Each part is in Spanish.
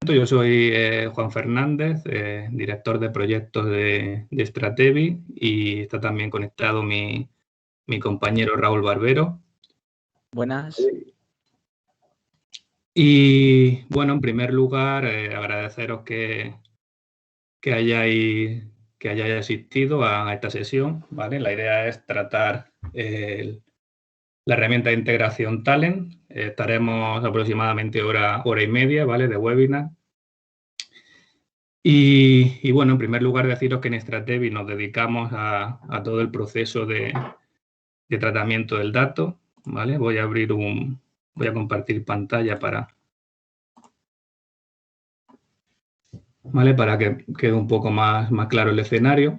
Yo soy Juan Fernández, director de proyectos de Stratevi, y está también conectado mi compañero Raúl Barbero. Buenas. Y bueno, en primer lugar, agradeceros que hayáis asistido a esta sesión, ¿vale? La idea es tratar la herramienta de integración Talent. Estaremos aproximadamente hora y media, ¿vale? De webinar. Y bueno, en primer lugar deciros que en Stratevi nos dedicamos a todo el proceso de tratamiento del dato, ¿vale? Voy a compartir pantalla para que quede un poco más claro el escenario,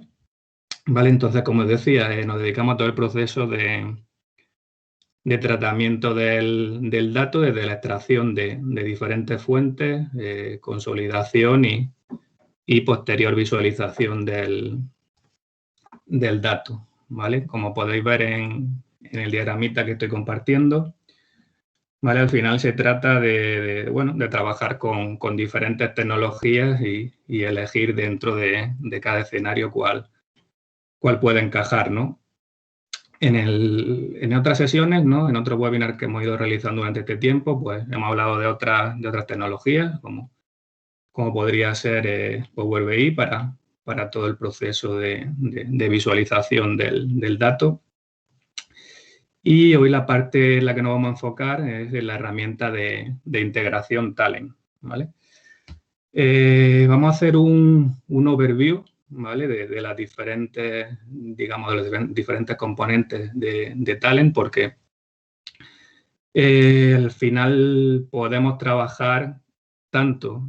¿vale? Entonces, como os decía, nos dedicamos a todo el proceso de tratamiento del dato desde la extracción de diferentes fuentes, consolidación y posterior visualización del dato, ¿vale? Como podéis ver en el diagramita que estoy compartiendo, ¿vale? Al final se trata de trabajar con diferentes tecnologías y elegir dentro de cada escenario cuál puede encajar, ¿no? En otras sesiones, ¿no? En otros webinars que hemos ido realizando durante este tiempo, pues hemos hablado de otras tecnologías, como podría ser Power BI para todo el proceso de visualización del dato. Y hoy la parte en la que nos vamos a enfocar es en la herramienta de integración Talent, ¿vale? Vamos a hacer un overview, ¿vale? De las diferentes, digamos, de los diferentes componentes de Talent, porque al final podemos trabajar tanto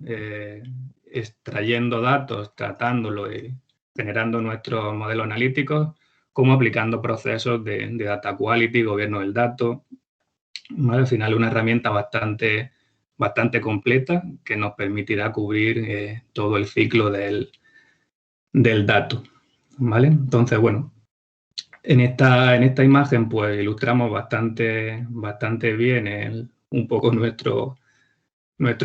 extrayendo datos, tratándolo y generando nuestros modelos analíticos, como aplicando procesos de data quality, gobierno del dato, ¿vale? Al final una herramienta bastante completa que nos permitirá cubrir todo el ciclo del dato, ¿vale? Entonces, bueno, en esta imagen pues ilustramos bastante bien un poco nuestro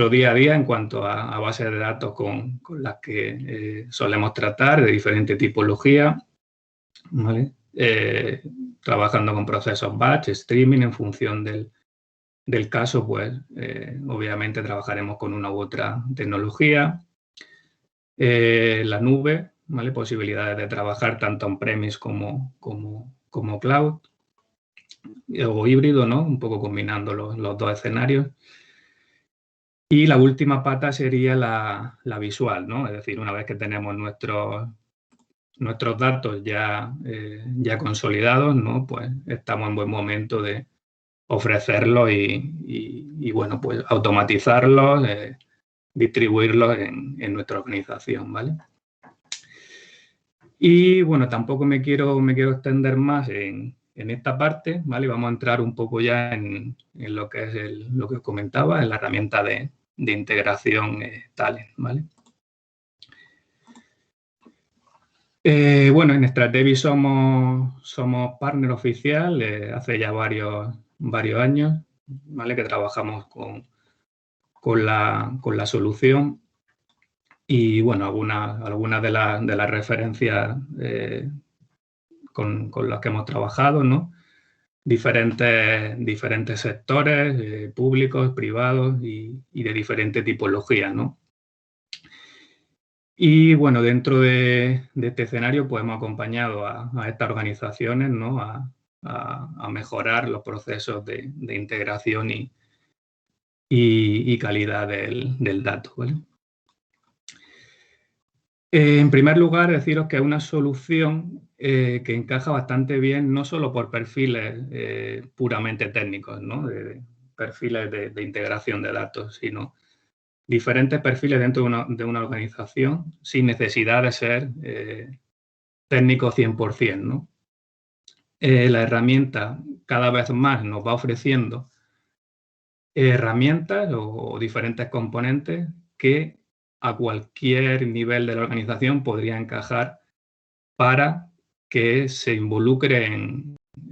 día a día en cuanto a bases de datos con las que solemos tratar de diferente tipología, ¿vale? Trabajando con procesos batch, streaming, en función del caso, pues obviamente trabajaremos con una u otra tecnología. La nube, ¿vale? Posibilidades de trabajar tanto on-premise como cloud, o híbrido, ¿no? Un poco combinando los dos escenarios. Y la última pata sería la visual, ¿no? Es decir, una vez que tenemos nuestros datos ya consolidados, ¿no? Pues estamos en buen momento de ofrecerlos y bueno, pues automatizarlos, distribuirlos en nuestra organización, ¿vale? Y bueno, tampoco me quiero extender más en esta parte, ¿vale? Vamos a entrar un poco ya en lo que es lo que os comentaba, en la herramienta de integración Talent, ¿vale? Bueno, en Stratevi somos partner oficial hace ya varios años, ¿vale? Que trabajamos con la solución. Y bueno, algunas de las referencias con las que hemos trabajado, ¿no? Diferentes sectores, públicos, privados y de diferente tipología, ¿no? Y bueno, dentro de este escenario, pues hemos acompañado a estas organizaciones, ¿no? a mejorar los procesos de integración y calidad del dato, ¿vale? En primer lugar, deciros que es una solución que encaja bastante bien, no solo por perfiles puramente técnicos, ¿no? De perfiles de integración de datos, sino diferentes perfiles dentro de una organización sin necesidad de ser técnico 100%, ¿no? La herramienta cada vez más nos va ofreciendo herramientas o diferentes componentes que a cualquier nivel de la organización podría encajar para que se involucre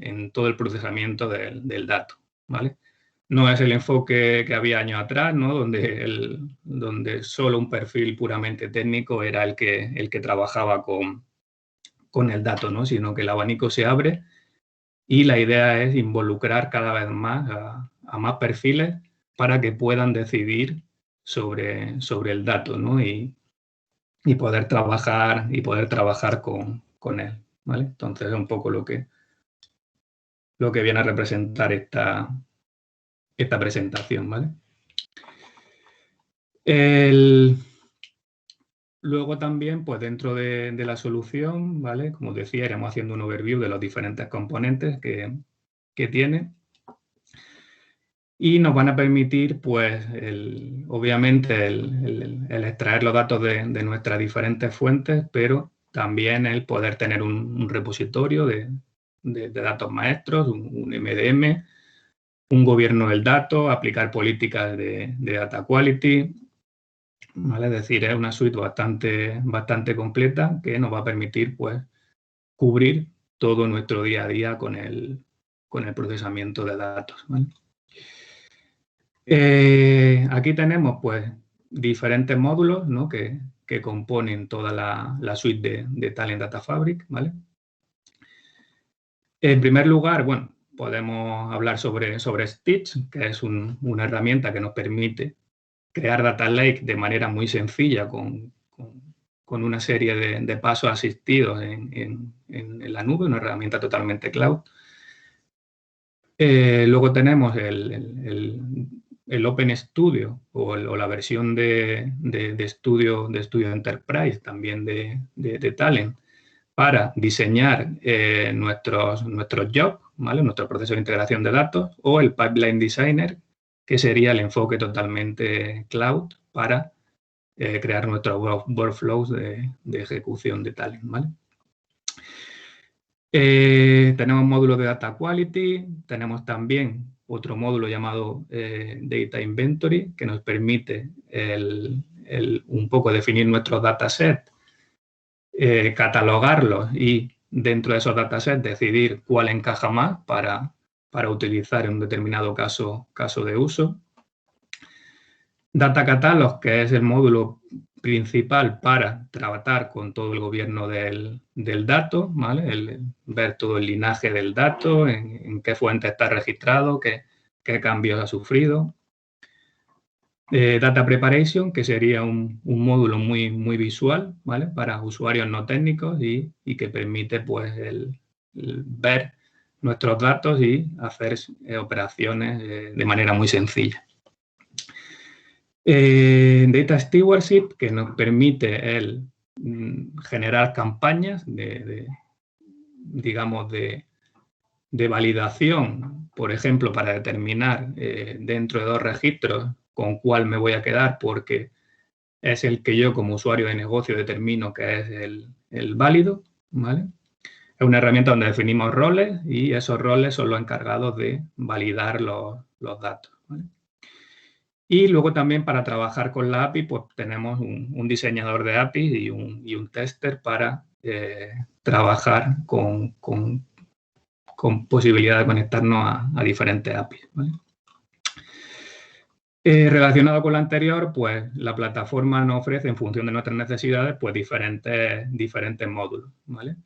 en todo el procesamiento del dato, ¿vale? No es el enfoque que había años atrás, ¿no? Donde solo un perfil puramente técnico era el que trabajaba con el dato, ¿no? Sino que el abanico se abre y la idea es involucrar cada vez más a más perfiles para que puedan decidir sobre el dato, ¿no? Y poder trabajar con él, ¿vale? Entonces es un poco lo que viene a representar esta presentación, ¿vale? Luego también, pues dentro de la solución, ¿vale? Como os decía, iremos haciendo un overview de los diferentes componentes que tiene. Y nos van a permitir, pues, obviamente, el extraer los datos de nuestras diferentes fuentes, pero también el poder tener un repositorio de datos maestros, un MDM, un gobierno del dato, aplicar políticas de data quality, ¿vale? Es decir, es una suite bastante completa que nos va a permitir, pues, cubrir todo nuestro día a día con el procesamiento de datos, ¿vale? Aquí tenemos, pues, diferentes módulos, ¿no? que componen toda la suite de Talent Data Fabric, ¿vale? En primer lugar, bueno, podemos hablar sobre Stitch, que es una herramienta que nos permite crear data lake de manera muy sencilla con una serie de pasos asistidos en la nube, una herramienta totalmente cloud. Luego tenemos el Open Studio o la versión de Studio Enterprise, también de Talent, para diseñar nuestros jobs, ¿vale? Nuestro proceso de integración de datos, o el Pipeline Designer, que sería el enfoque totalmente cloud para crear nuestros workflows de ejecución de Talent, ¿vale? Tenemos módulos de Data Quality, tenemos también otro módulo llamado Data Inventory, que nos permite un poco definir nuestros datasets, catalogarlos y dentro de esos datasets decidir cuál encaja más para utilizar en un determinado caso de uso. Data Catalog, que es el módulo principal para tratar con todo el gobierno del dato, ¿vale? Ver todo el linaje del dato, en qué fuente está registrado, qué cambios ha sufrido. Data Preparation, que sería un módulo muy visual, ¿vale? Para usuarios no técnicos y que permite, pues, ver nuestros datos y hacer operaciones de manera muy sencilla. Data Stewardship, que nos permite generar campañas digamos, de validación, por ejemplo, para determinar dentro de dos registros con cuál me voy a quedar, porque es el que yo como usuario de negocio determino que es el válido, ¿vale? Es una herramienta donde definimos roles y esos roles son los encargados de validar los datos, ¿vale? Y luego también para trabajar con la API, pues tenemos un diseñador de API y un tester para trabajar con posibilidad de conectarnos a diferentes APIs, ¿vale? Relacionado con lo anterior, pues la plataforma nos ofrece, en función de nuestras necesidades, pues diferentes módulos, ¿vale?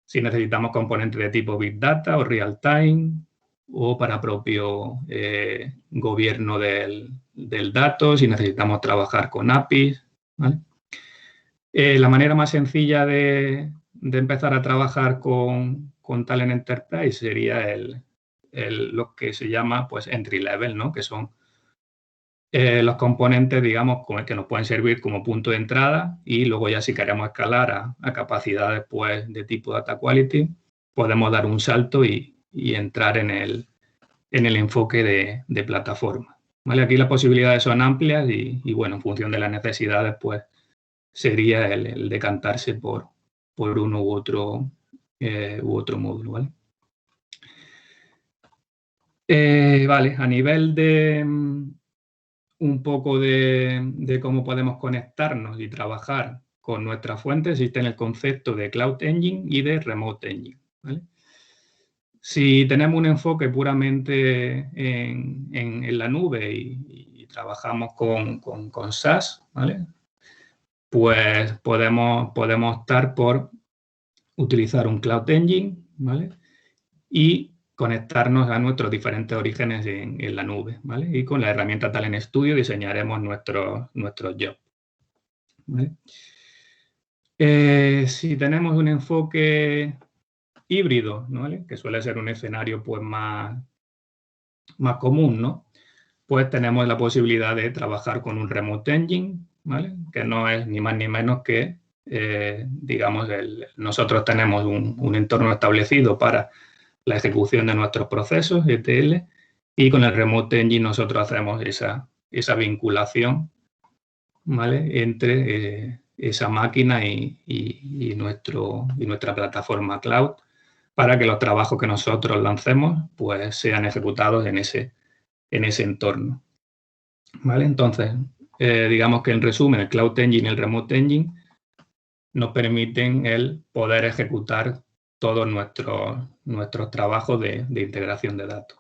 Si necesitamos componentes de tipo Big Data o Real Time, o para propio gobierno del dato, si necesitamos trabajar con APIs, ¿vale? La manera más sencilla de empezar a trabajar con Talent Enterprise sería lo que se llama, pues, entry level, ¿no? Que son los componentes, digamos, que nos pueden servir como punto de entrada, y luego ya si queremos escalar a capacidades, pues, de tipo Data Quality, podemos dar un salto y entrar en el enfoque de plataforma, ¿vale? Aquí las posibilidades son amplias y bueno, en función de las necesidades, pues sería el decantarse por uno u otro módulo, ¿vale? Vale, a nivel de un poco de cómo podemos conectarnos y trabajar con nuestra fuente, existe el concepto de Cloud Engine y de Remote Engine, ¿vale? Si tenemos un enfoque puramente en la nube y trabajamos con SaaS, ¿vale? Pues podemos optar por utilizar un Cloud Engine, ¿vale? Y conectarnos a nuestros diferentes orígenes en la nube, ¿vale? Y con la herramienta Talent Studio diseñaremos nuestros jobs, ¿vale? Si tenemos un enfoque híbrido, ¿vale? Que suele ser un escenario pues más común, ¿no? Pues tenemos la posibilidad de trabajar con un Remote Engine, ¿vale? Que no es ni más ni menos que, digamos, nosotros tenemos un entorno establecido para la ejecución de nuestros procesos, ETL, y con el Remote Engine nosotros hacemos esa vinculación, ¿vale? Entre esa máquina y nuestra plataforma cloud, para que los trabajos que nosotros lancemos pues sean ejecutados en ese entorno, ¿vale? Entonces, digamos que en resumen, el Cloud Engine y el Remote Engine nos permiten el poder ejecutar todos nuestros trabajos de integración de datos.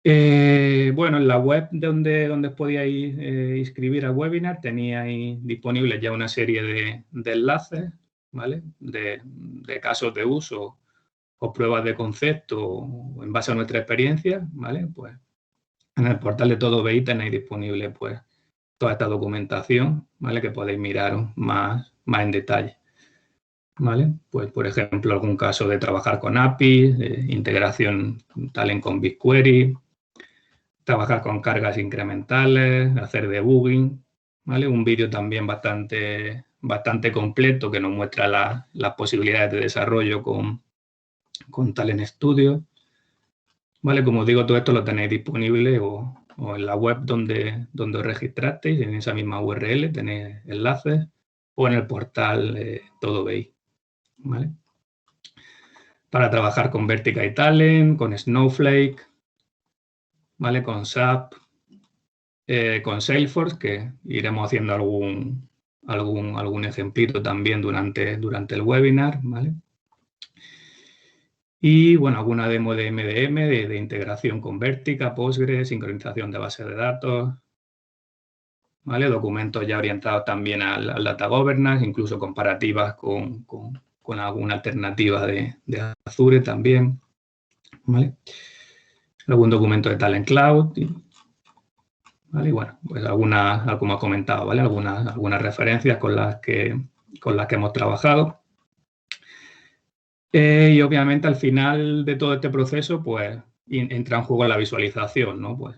Bueno, en la web donde podíais inscribir al webinar teníais disponibles ya una serie de enlaces, ¿vale? De casos de uso o pruebas de concepto en base a nuestra experiencia, ¿vale? Pues en el portal de Todo BI tenéis disponible pues toda esta documentación, ¿vale? Que podéis mirar más en detalle, ¿vale? Pues por ejemplo algún caso de trabajar con APIs, integración Talent con BigQuery, trabajar con cargas incrementales, hacer debugging, ¿vale? Un vídeo también bastante completo que nos muestra las posibilidades de desarrollo con Talent Studio, ¿vale? Como os digo, todo esto lo tenéis disponible o en la web donde os registrasteis, en esa misma URL tenéis enlaces, o en el portal Todo BI, ¿vale? Para trabajar con Vertica y Talent, con Snowflake, ¿vale? Con SAP, con Salesforce, que iremos haciendo algún ejemplito también durante el webinar, ¿vale? Y, bueno, alguna demo de MDM, de integración con Vertica, Postgres, sincronización de bases de datos, ¿vale? Documentos ya orientados también al Data Governance, incluso comparativas con alguna alternativa de Azure también, ¿vale? Algún documento de Talent Cloud, ¿vale? Y bueno, pues como he comentado, ¿vale? Algunas referencias con las que hemos trabajado. Y obviamente al final de todo este proceso, pues entra en juego la visualización, ¿no? Pues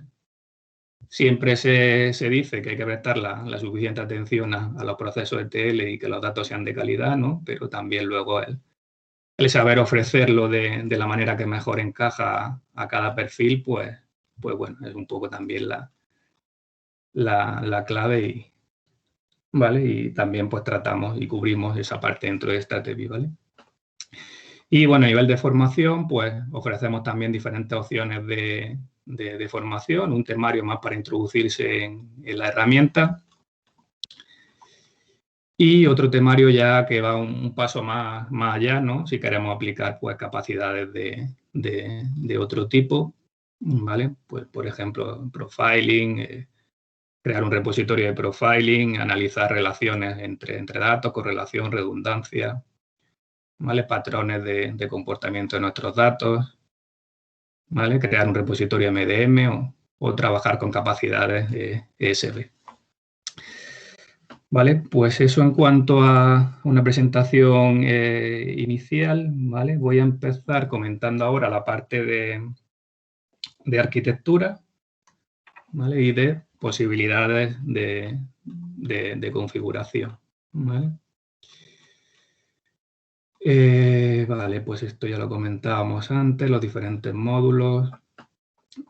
siempre se dice que hay que prestar la suficiente atención a los procesos ETL y que los datos sean de calidad, ¿no? Pero también luego el saber ofrecerlo de la manera que mejor encaja a cada perfil, pues bueno, es un poco también la clave ¿vale? Y también pues tratamos y cubrimos esa parte dentro de Strategy, ¿vale? Y bueno, a nivel de formación, pues ofrecemos también diferentes opciones de formación, un temario más para introducirse en la herramienta y otro temario ya que va un paso más allá, ¿no? Si queremos aplicar pues capacidades de otro tipo, ¿vale? Pues por ejemplo, profiling, crear un repositorio de profiling, analizar relaciones entre datos, correlación, redundancia, ¿vale? Patrones de comportamiento de nuestros datos, ¿vale? Crear un repositorio MDM o trabajar con capacidades ESB. Vale, pues eso en cuanto a una presentación inicial, ¿vale? Voy a empezar comentando ahora la parte de arquitectura, ¿vale? Y de posibilidades de configuración, ¿vale? Vale, pues esto ya lo comentábamos antes, los diferentes módulos.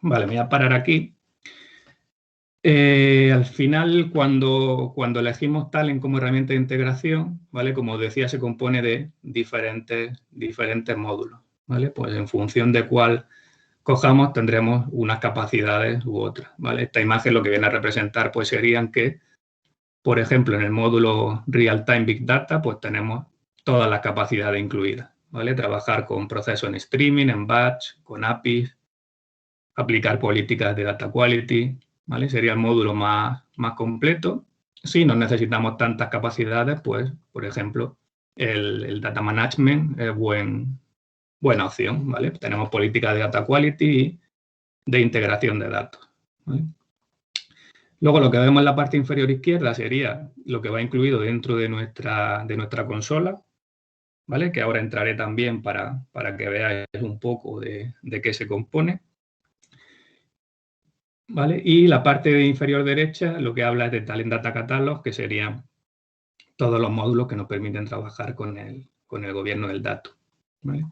Vale, me voy a parar aquí. Al final, cuando elegimos Talent como herramienta de integración, ¿vale? Como os decía, se compone de diferentes módulos, ¿vale? Pues en función de cuál cojamos, tendremos unas capacidades u otras, ¿vale? Esta imagen lo que viene a representar, pues serían que, por ejemplo, en el módulo Real Time Big Data, pues tenemos todas las capacidades incluidas, ¿vale? Trabajar con procesos en streaming, en batch, con APIs, aplicar políticas de data quality, ¿vale? Sería el módulo más completo. Si no necesitamos tantas capacidades, pues, por ejemplo, el data management es buena opción, ¿vale? Tenemos políticas de data quality y de integración de datos, ¿vale? Luego lo que vemos en la parte inferior izquierda sería lo que va incluido dentro de nuestra consola, ¿vale? Que ahora entraré también para que veáis un poco de qué se compone, ¿vale? Y la parte inferior derecha lo que habla es de Talent Data Catalog, que serían todos los módulos que nos permiten trabajar con el gobierno del dato, ¿vale?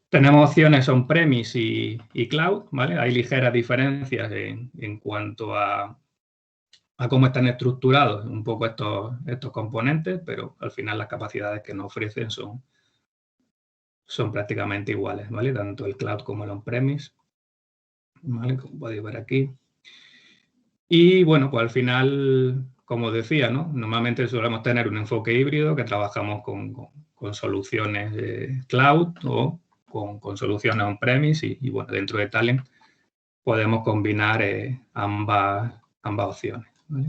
Tenemos opciones on-premise y cloud, ¿vale? Hay ligeras diferencias en cuanto a cómo están estructurados un poco estos componentes, pero al final las capacidades que nos ofrecen son prácticamente iguales, ¿vale? Tanto el cloud como el on-premise, ¿vale? Como podéis ver aquí. Y bueno, pues al final, como decía, ¿no? Normalmente solemos tener un enfoque híbrido que trabajamos con soluciones cloud o con soluciones on-premise y bueno, dentro de Talent podemos combinar ambas opciones, ¿vale?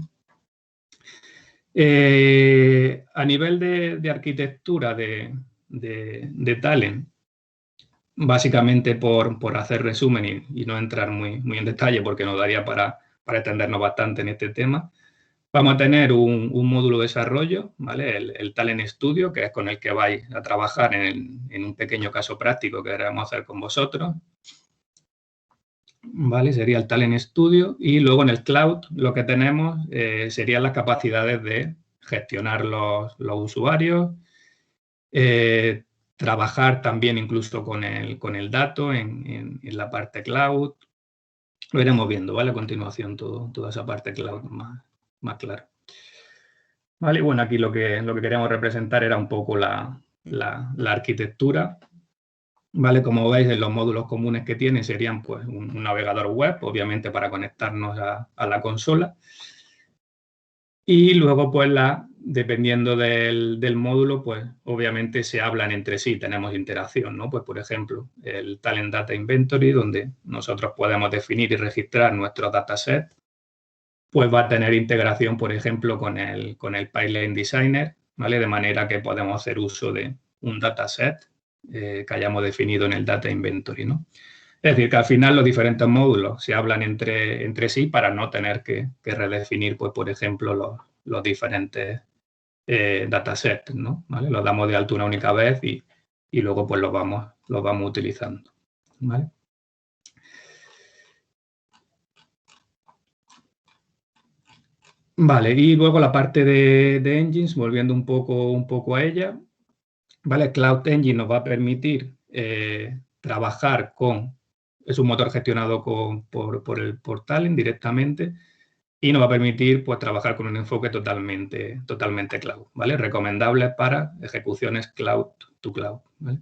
A nivel de arquitectura de Talent, básicamente por hacer resumen y no entrar muy en detalle porque nos daría para extendernos bastante en este tema, vamos a tener un módulo de desarrollo, ¿vale? El Talent Studio, que es con el que vais a trabajar en un pequeño caso práctico que queremos hacer con vosotros, ¿vale? Sería el Talent Studio. Y luego en el cloud lo que tenemos serían las capacidades de gestionar los usuarios, trabajar también incluso con el dato en la parte cloud. Lo iremos viendo, ¿vale? A continuación toda esa parte cloud más clara. Vale, bueno, aquí lo que queríamos representar era un poco la arquitectura. Vale, como veis, en los módulos comunes que tiene serían pues un navegador web, obviamente para conectarnos a la consola. Y luego, pues, dependiendo del módulo, pues, obviamente se hablan entre sí, tenemos interacción, ¿no? Pues, por ejemplo, el Talent Data Inventory, donde nosotros podemos definir y registrar nuestro dataset, pues va a tener integración, por ejemplo, con el Pipeline Designer, ¿vale? De manera que podemos hacer uso de un dataset que hayamos definido en el Data Inventory, ¿no? Es decir, que al final los diferentes módulos se hablan entre sí para no tener que redefinir, pues, por ejemplo, los diferentes datasets, ¿no? ¿Vale? Los damos de alta una única vez y luego pues los vamos utilizando, ¿vale? Vale, y luego la parte de engines, volviendo un poco a ella, ¿vale? Cloud Engine nos va a permitir trabajar es un motor gestionado por Talent directamente y nos va a permitir pues trabajar con un enfoque totalmente cloud, ¿vale? Recomendable para ejecuciones cloud to cloud, ¿vale?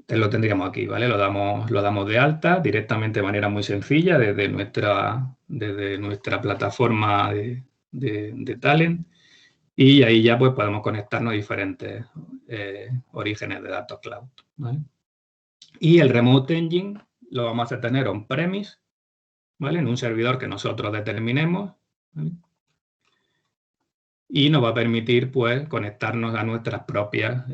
Lo tendríamos aquí, ¿vale? Lo damos de alta directamente de manera muy sencilla desde nuestra plataforma de Talent y ahí ya pues podemos conectarnos a diferentes orígenes de datos cloud, ¿vale? Y el Remote Engine lo vamos a tener on-premise, ¿vale? En un servidor que nosotros determinemos, ¿vale? Y nos va a permitir pues conectarnos a nuestras propias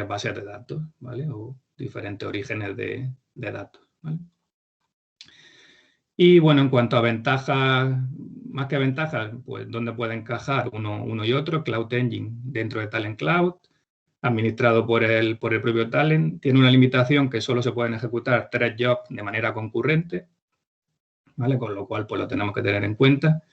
bases de datos, ¿vale? O diferentes orígenes de datos, ¿vale? Y bueno, en cuanto a ventajas, más que ventajas, pues dónde puede encajar uno y otro, Cloud Engine dentro de Talent Cloud, administrado por el propio Talent, tiene una limitación que solo se pueden ejecutar 3 jobs de manera concurrente, ¿vale? Con lo cual pues lo tenemos que tener en cuenta.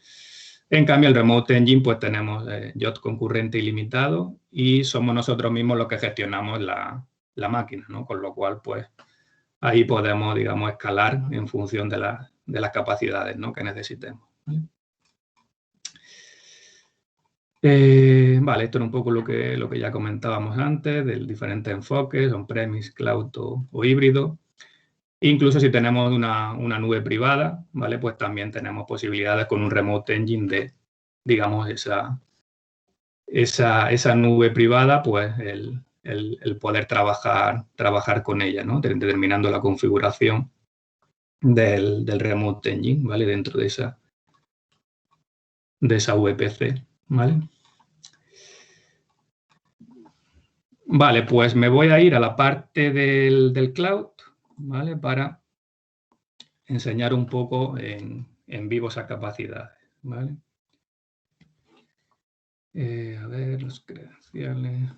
En cambio, el Remote Engine, pues tenemos jobs concurrente ilimitado y somos nosotros mismos los que gestionamos la máquina, ¿no? Con lo cual, pues ahí podemos, digamos, escalar en función de las capacidades, ¿no? Que necesitemos, ¿vale? Vale, esto era un poco lo que ya comentábamos antes, del diferentes enfoques, on-premise, cloud o híbrido. Incluso si tenemos una nube privada, ¿vale? Pues también tenemos posibilidades con un Remote Engine de, digamos, esa nube privada, pues el poder trabajar con ella, ¿no? Determinando la configuración del Remote Engine, ¿vale? Dentro de esa VPC, ¿vale? Vale, pues me voy a ir a la parte del cloud, ¿vale? Para enseñar un poco en vivo esa capacidad, ¿vale? A ver, los credenciales.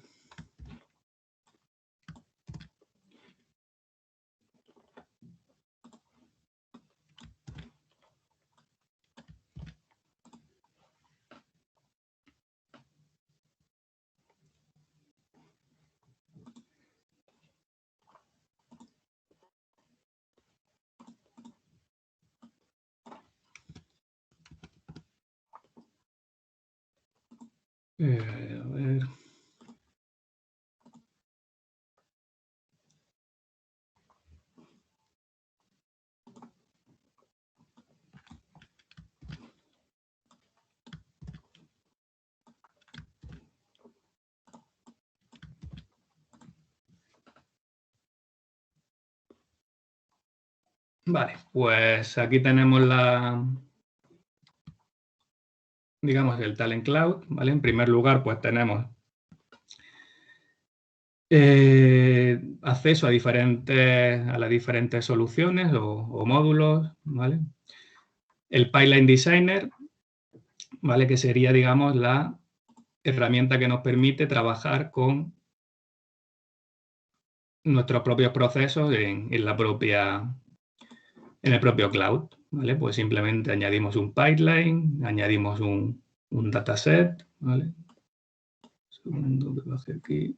A ver. Vale, pues aquí tenemos digamos, el Talent Cloud, ¿vale? En primer lugar, pues tenemos acceso a las diferentes soluciones o módulos, ¿vale? El Pipeline Designer, ¿vale? Que sería, digamos, la herramienta que nos permite trabajar con nuestros propios procesos en el propio cloud, ¿vale? Pues simplemente añadimos un pipeline, añadimos un dataset, ¿vale? Un segundo que baje aquí.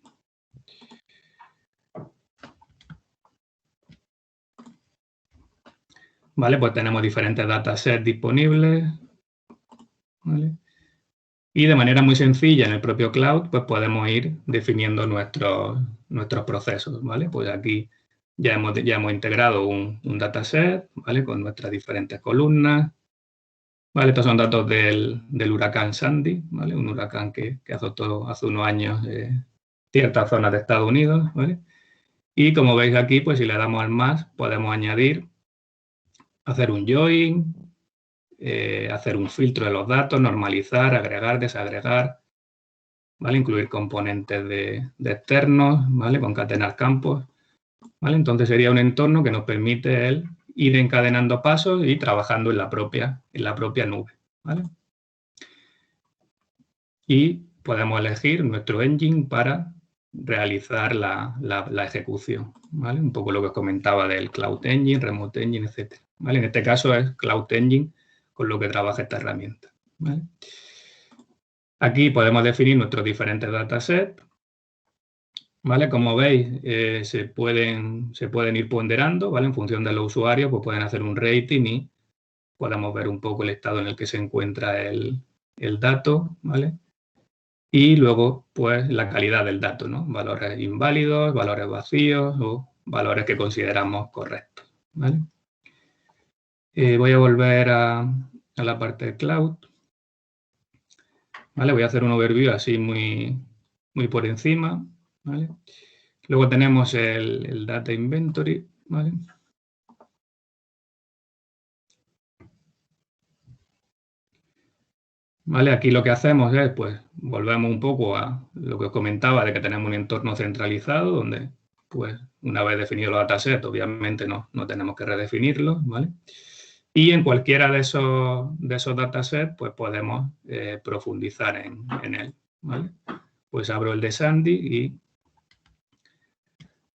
Vale, pues tenemos diferentes datasets disponibles, ¿vale? Y de manera muy sencilla en el propio cloud, pues podemos ir definiendo nuestros procesos, ¿vale? Pues aquí ya hemos integrado un dataset, ¿vale? Con nuestras diferentes columnas, ¿vale? Estos son datos del huracán Sandy, ¿vale? Un huracán que azotó hace unos años ciertas zonas de Estados Unidos, ¿vale? Y como veis aquí, pues si le damos al más, podemos añadir, hacer un join, hacer un filtro de los datos, normalizar, agregar, desagregar, ¿vale? Incluir componentes de externos, ¿vale? Concatenar campos, ¿vale? Entonces sería un entorno que nos permite ir encadenando pasos y trabajando en la propia nube, ¿vale? Y podemos elegir nuestro engine para realizar la ejecución, ¿vale? Un poco lo que os comentaba del Cloud Engine, Remote Engine, etc. ¿Vale? En este caso es Cloud Engine con lo que trabaja esta herramienta, ¿vale? Aquí podemos definir nuestros diferentes datasets, ¿vale? Como veis, se pueden ir ponderando, ¿vale? En función de los usuarios, pues pueden hacer un rating y podemos ver un poco el estado en el que se encuentra el dato, ¿vale? Y luego, pues, la calidad del dato, ¿no? Valores inválidos, valores vacíos o valores que consideramos correctos, ¿vale? Voy a volver a la parte de cloud, ¿vale? Voy a hacer un overview así muy por encima, ¿vale? Luego tenemos el Data Inventory, ¿vale? ¿Vale? Aquí lo que hacemos es, pues, volvemos un poco a lo que os comentaba de que tenemos un entorno centralizado donde, pues, una vez definido los datasets, obviamente no tenemos que redefinirlos, ¿vale? Y en cualquiera de esos datasets, pues, podemos profundizar en él, ¿vale? Pues abro el de Sandy y,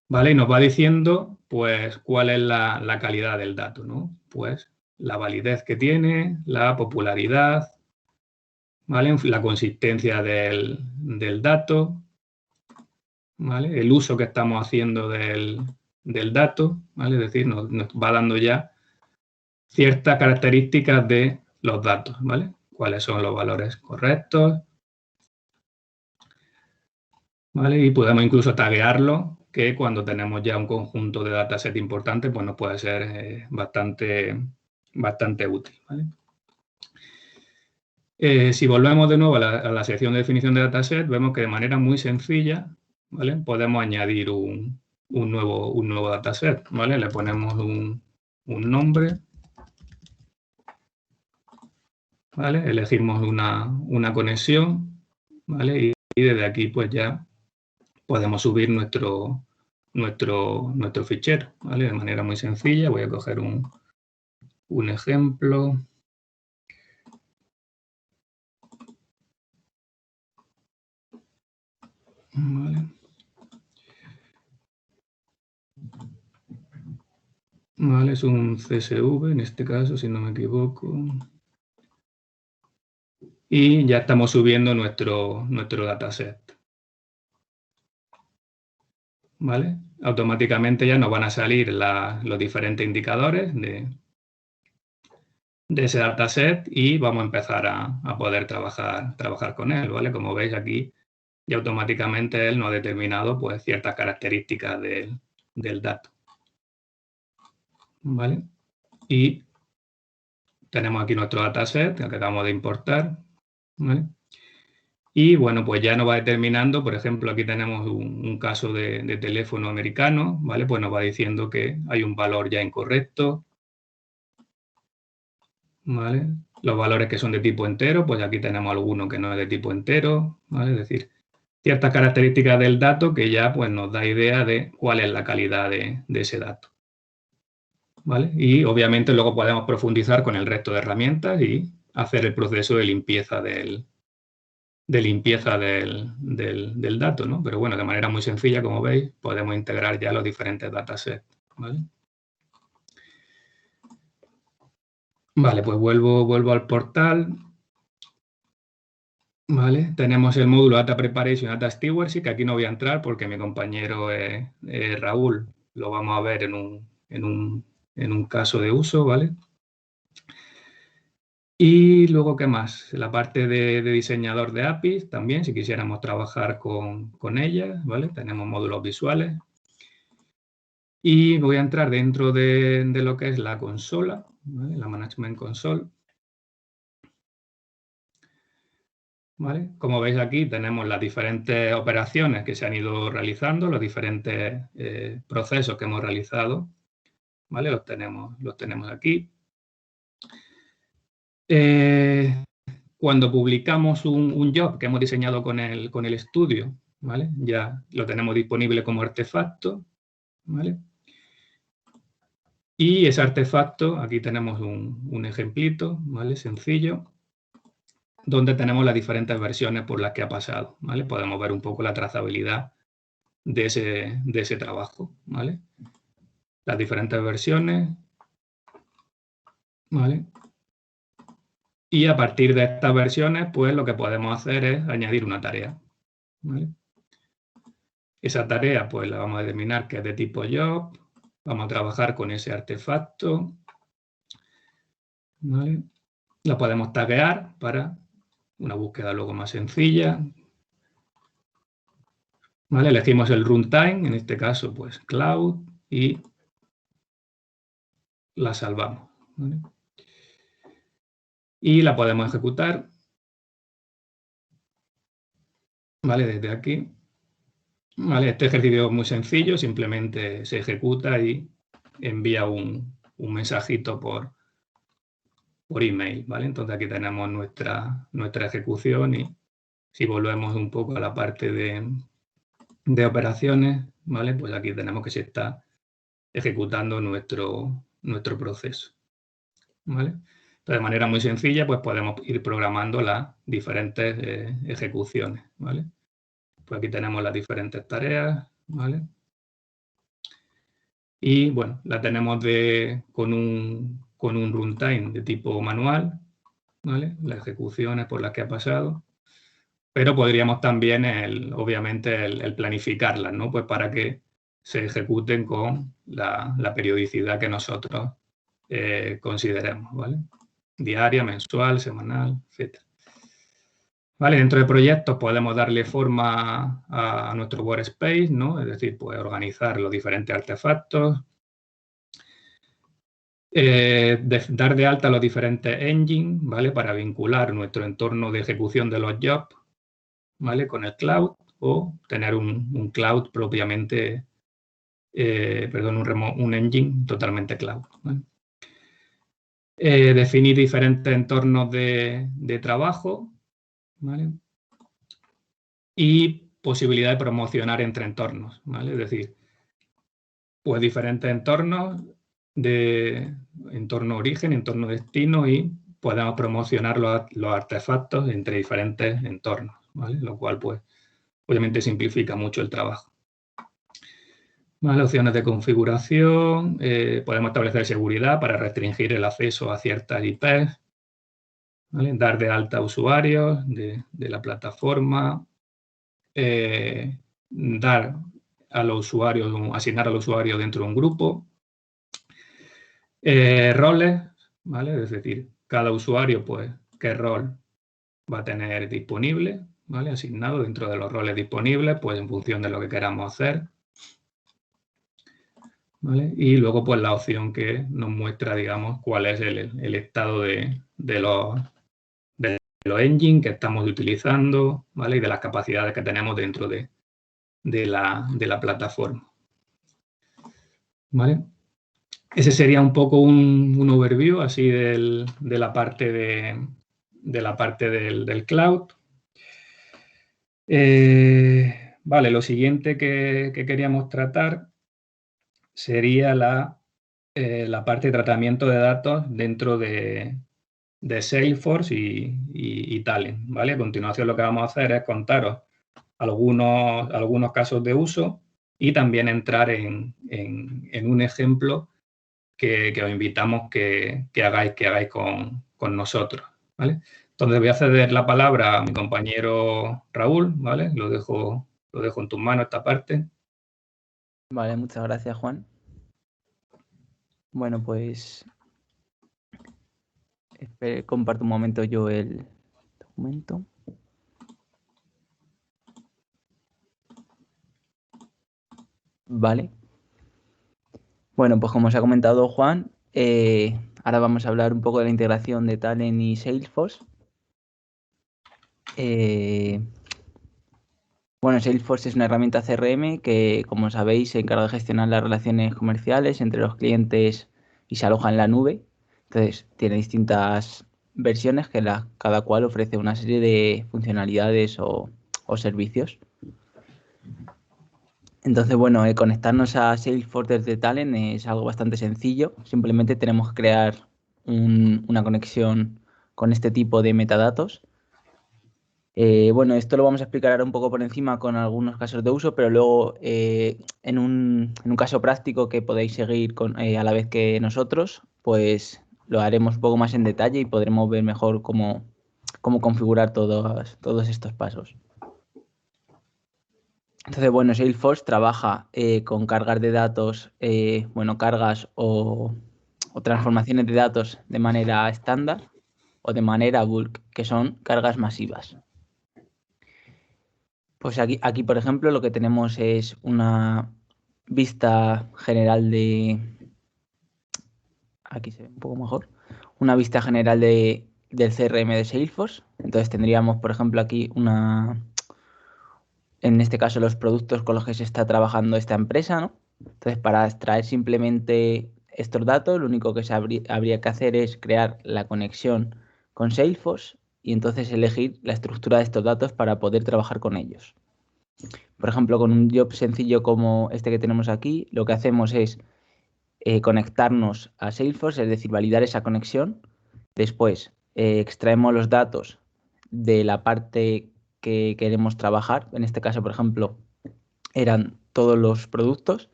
¿vale? Y nos va diciendo, pues, cuál es la calidad del dato, ¿no? Pues, la validez que tiene, la popularidad, ¿vale? La consistencia del dato, ¿vale? El uso que estamos haciendo del dato, ¿vale? Es decir, nos va dando ya ciertas características de los datos, ¿vale? Cuáles son los valores correctos, ¿vale? Y podemos incluso taguearlo, que cuando tenemos ya un conjunto de dataset importante, pues nos puede ser bastante útil, ¿vale? Si volvemos de nuevo a la sección de definición de dataset, vemos que de manera muy sencilla, ¿vale? Podemos añadir un nuevo dataset, ¿vale? Le ponemos un nombre, ¿vale? Elegimos una conexión, ¿vale? Y desde aquí pues ya podemos subir nuestro fichero, ¿vale? De manera muy sencilla. Voy a coger un ejemplo. Vale. Vale, es un CSV en este caso, si no me equivoco. Y ya estamos subiendo nuestro dataset. ¿Vale? Automáticamente ya nos van a salir los diferentes indicadores de ese dataset y vamos a empezar a poder trabajar con él, ¿vale? Como veis aquí, ya automáticamente él nos ha determinado pues, ciertas características del dato. ¿Vale? Y tenemos aquí nuestro dataset que acabamos de importar. ¿Vale? Y bueno, pues ya nos va determinando, por ejemplo, aquí tenemos un caso de teléfono americano, ¿vale? Pues nos va diciendo que hay un valor ya incorrecto, ¿vale? Los valores que son de tipo entero, pues aquí tenemos alguno que no es de tipo entero, ¿vale? Es decir, ciertas características del dato que ya pues nos da idea de cuál es la calidad de ese dato, ¿vale? Y obviamente luego podemos profundizar con el resto de herramientas y hacer el proceso de limpieza del dato, ¿no? Pero bueno, de manera muy sencilla, como veis, podemos integrar ya los diferentes datasets, ¿vale? Vale, pues vuelvo al portal. Vale, tenemos el módulo Data Preparation, Data Stewardship, que aquí no voy a entrar porque mi compañero Raúl lo vamos a ver en un caso de uso, ¿vale? Y luego, ¿qué más? La parte de diseñador de APIs también, si quisiéramos trabajar con ella, ¿vale? Tenemos módulos visuales. Y voy a entrar dentro de lo que es la consola, ¿vale? La Management Console. ¿Vale? Como veis aquí tenemos las diferentes operaciones que se han ido realizando, los diferentes procesos que hemos realizado, ¿vale? Los tenemos aquí. Cuando publicamos un job que hemos diseñado con el estudio, ¿vale? Ya lo tenemos disponible como artefacto, ¿vale? Y ese artefacto, aquí tenemos un ejemplito, ¿vale? Sencillo, donde tenemos las diferentes versiones por las que ha pasado, ¿vale? Podemos ver un poco la trazabilidad de ese trabajo, ¿vale? Las diferentes versiones, ¿vale? Y a partir de estas versiones, pues lo que podemos hacer es añadir una tarea, ¿vale? Esa tarea, pues la vamos a determinar que es de tipo job, vamos a trabajar con ese artefacto, ¿vale? La podemos taguear para una búsqueda luego más sencilla, ¿vale? Elegimos el runtime, en este caso, pues cloud, y la salvamos, ¿vale? Y la podemos ejecutar, ¿vale? Desde aquí. Vale, este ejercicio es muy sencillo, simplemente se ejecuta y envía un mensajito por email, ¿vale? Entonces aquí tenemos nuestra ejecución y si volvemos un poco a la parte de operaciones, ¿vale? Pues aquí tenemos que se está ejecutando nuestro proceso, ¿vale? Entonces, de manera muy sencilla, pues podemos ir programando las diferentes ejecuciones, ¿vale? Pues aquí tenemos las diferentes tareas, ¿vale? Y bueno, la tenemos con un runtime de tipo manual, ¿vale? Las ejecuciones por las que ha pasado. Pero podríamos también, obviamente, el planificarlas, ¿no? Pues para que se ejecuten con la periodicidad que nosotros consideremos, ¿vale? Diaria, mensual, semanal, etc. ¿Vale? Dentro de proyectos podemos darle forma a nuestro workspace, ¿no? Es decir, pues organizar los diferentes artefactos. Dar de alta los diferentes engines, ¿vale? Para vincular nuestro entorno de ejecución de los jobs, ¿vale? Con el cloud, o tener un cloud propiamente, un engine totalmente cloud, ¿vale? Definir diferentes entornos de trabajo, ¿vale? Y posibilidad de promocionar entre entornos, ¿vale? Es decir, pues diferentes entornos de entorno origen, entorno destino, y podemos promocionar los artefactos entre diferentes entornos, ¿vale? Lo cual, pues, obviamente simplifica mucho el trabajo. ¿Vale? Opciones de configuración, podemos establecer seguridad para restringir el acceso a ciertas IPs, ¿vale? Dar de alta a usuarios de la plataforma, dar a los usuarios, asignar al usuario dentro de un grupo, roles, ¿vale? Es decir, cada usuario, pues, qué rol va a tener disponible, ¿vale? Asignado dentro de los roles disponibles, pues en función de lo que queramos hacer, ¿vale? Y luego, pues, la opción que nos muestra, digamos, cuál es el estado de los engines que estamos utilizando, ¿vale? Y de las capacidades que tenemos dentro de la plataforma, ¿vale? Ese sería un poco un overview así de la parte del cloud. Vale, lo siguiente que queríamos tratar sería la parte de tratamiento de datos dentro de Salesforce y Talent, ¿vale? A continuación lo que vamos a hacer es contaros algunos casos de uso y también entrar en un ejemplo que os invitamos que hagáis con nosotros, ¿vale? Entonces voy a ceder la palabra a mi compañero Raúl, ¿vale? Lo dejo en tus manos esta parte. Vale, muchas gracias, Juan. Bueno, pues comparto un momento yo el documento. Vale. Bueno, pues como os ha comentado Juan, ahora vamos a hablar un poco de la integración de Talent y Salesforce. Bueno, Salesforce es una herramienta CRM que, como sabéis, se encarga de gestionar las relaciones comerciales entre los clientes y se aloja en la nube. Entonces, tiene distintas versiones que cada cual ofrece una serie de funcionalidades o servicios. Entonces, bueno, conectarnos a Salesforce desde Talent es algo bastante sencillo. Simplemente tenemos que crear una conexión con este tipo de metadatos. Bueno, esto lo vamos a explicar ahora un poco por encima con algunos casos de uso, pero luego en un caso práctico que podéis seguir a la vez que nosotros, pues lo haremos un poco más en detalle y podremos ver mejor cómo configurar todos estos pasos. Entonces, bueno, Salesforce trabaja con cargas de datos, cargas o transformaciones de datos de manera estándar o de manera bulk, que son cargas masivas. Pues aquí, por ejemplo, lo que tenemos es una vista general aquí se ve un poco mejor, una vista general del CRM de Salesforce. Entonces tendríamos, por ejemplo, aquí en este caso, los productos con los que se está trabajando esta empresa, ¿no? Entonces, para extraer simplemente estos datos, lo único que habría que hacer es crear la conexión con Salesforce y entonces elegir la estructura de estos datos para poder trabajar con ellos. Por ejemplo, con un job sencillo como este que tenemos aquí, lo que hacemos es conectarnos a Salesforce, es decir, validar esa conexión. Después, extraemos los datos de la parte que queremos trabajar. En este caso, por ejemplo, eran todos los productos.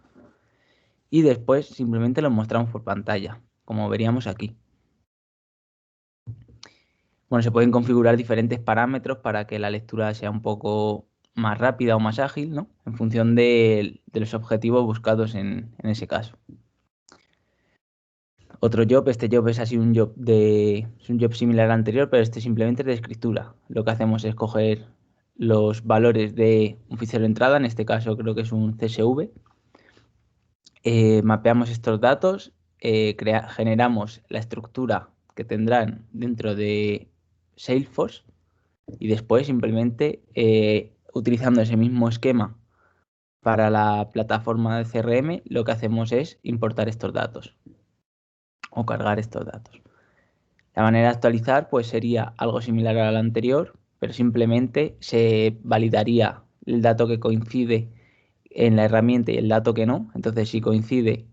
Y después simplemente los mostramos por pantalla, como veríamos aquí. Bueno, se pueden configurar diferentes parámetros para que la lectura sea un poco más rápida o más ágil, ¿no? En función de los objetivos buscados en ese caso. Otro job, este job es así es un job similar al anterior, pero este simplemente es de escritura. Lo que hacemos es coger los valores de un fichero de entrada, en este caso creo que es un CSV. Mapeamos estos datos generamos la estructura que tendrán dentro de Salesforce y después simplemente utilizando ese mismo esquema para la plataforma de CRM, lo que hacemos es importar estos datos o cargar estos datos. La manera de actualizar pues sería algo similar a la anterior, pero simplemente se validaría el dato que coincide en la herramienta y el dato que no. Entonces, si coincide,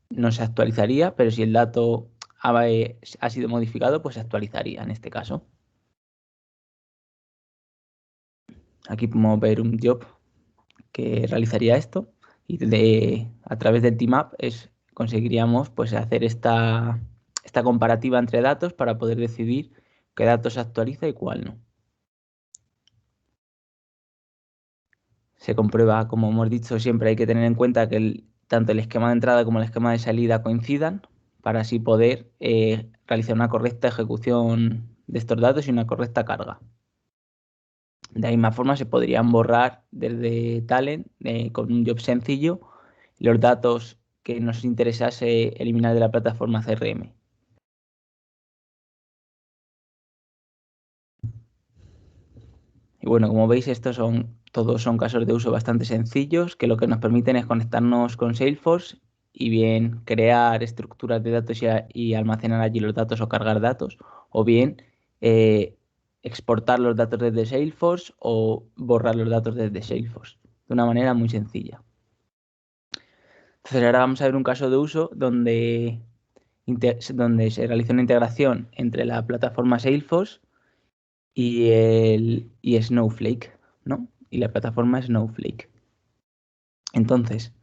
no se actualizaría, pero si el dato ha sido modificado, pues se actualizaría en este caso. Aquí podemos ver un job que realizaría esto y a través del Team-Up conseguiríamos pues, hacer esta comparativa entre datos para poder decidir qué datos se actualiza y cuál no. Se comprueba, como hemos dicho, siempre hay que tener en cuenta que tanto el esquema de entrada como el esquema de salida coincidan para así poder realizar una correcta ejecución de estos datos y una correcta carga. De la misma forma se podrían borrar desde Talent con un job sencillo los datos que nos interesase eliminar de la plataforma CRM. Y bueno, como veis, todos son casos de uso bastante sencillos que lo que nos permiten es conectarnos con Salesforce y bien crear estructuras de datos y almacenar allí los datos o cargar datos, o bien exportar los datos desde Salesforce o borrar los datos desde Salesforce, de una manera muy sencilla. Entonces ahora vamos a ver un caso de uso donde se realiza una integración entre la plataforma Salesforce y Snowflake, ¿no? Y la plataforma Snowflake. Entonces,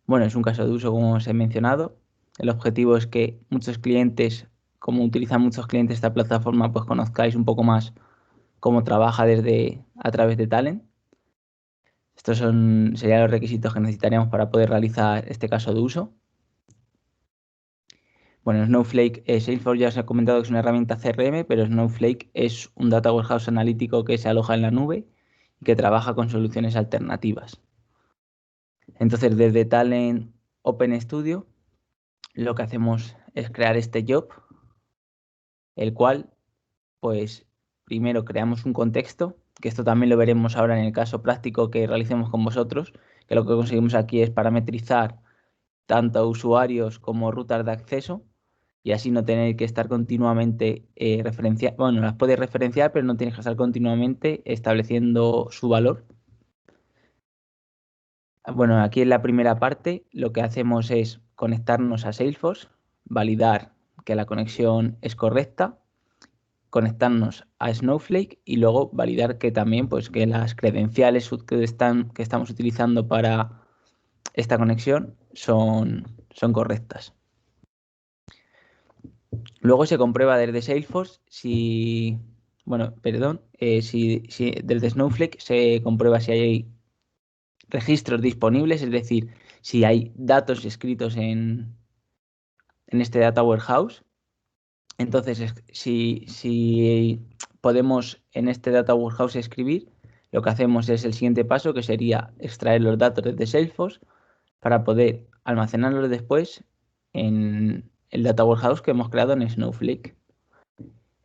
bueno, es un caso de uso como os he mencionado. El objetivo es que muchos clientes, como utilizan muchos clientes esta plataforma, pues conozcáis un poco más cómo trabaja a través de Talent. Estos serían los requisitos que necesitaríamos para poder realizar este caso de uso. Bueno, Snowflake, Salesforce ya os he comentado que es una herramienta CRM, pero Snowflake es un data warehouse analítico que se aloja en la nube y que trabaja con soluciones alternativas. Entonces, desde Talent Open Studio, lo que hacemos es crear este job, el cual, pues, primero creamos un contexto, que esto también lo veremos ahora en el caso práctico que realicemos con vosotros, que lo que conseguimos aquí es parametrizar tanto a usuarios como rutas de acceso, y así no tener que estar continuamente referenciando, bueno, las puedes referenciar, pero no tienes que estar continuamente estableciendo su valor. Bueno, aquí en la primera parte lo que hacemos es conectarnos a Salesforce, validar que la conexión es correcta, conectarnos a Snowflake y luego validar que también pues, que las credenciales que estamos utilizando para esta conexión son correctas. Luego se comprueba desde Salesforce si desde Snowflake se comprueba si hay registros disponibles, es decir, si hay datos escritos en este Data Warehouse. Entonces, si podemos en este Data Warehouse escribir, lo que hacemos es el siguiente paso, que sería extraer los datos desde Salesforce para poder almacenarlos después en el Data Warehouse que hemos creado en Snowflake.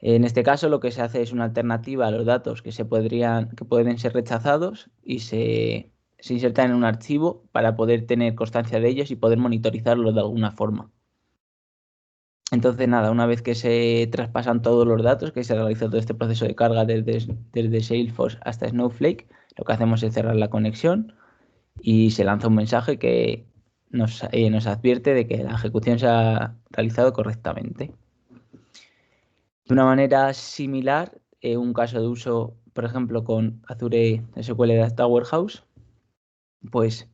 En este caso lo que se hace es una alternativa a los datos que pueden ser rechazados y se insertan en un archivo para poder tener constancia de ellos y poder monitorizarlos de alguna forma. Entonces nada, una vez que se traspasan todos los datos, que se realiza todo este proceso de carga desde Salesforce hasta Snowflake, lo que hacemos es cerrar la conexión y se lanza un mensaje que nos advierte de que la ejecución se ha realizado correctamente. De una manera similar, un caso de uso, por ejemplo, con Azure SQL Data Warehouse, pues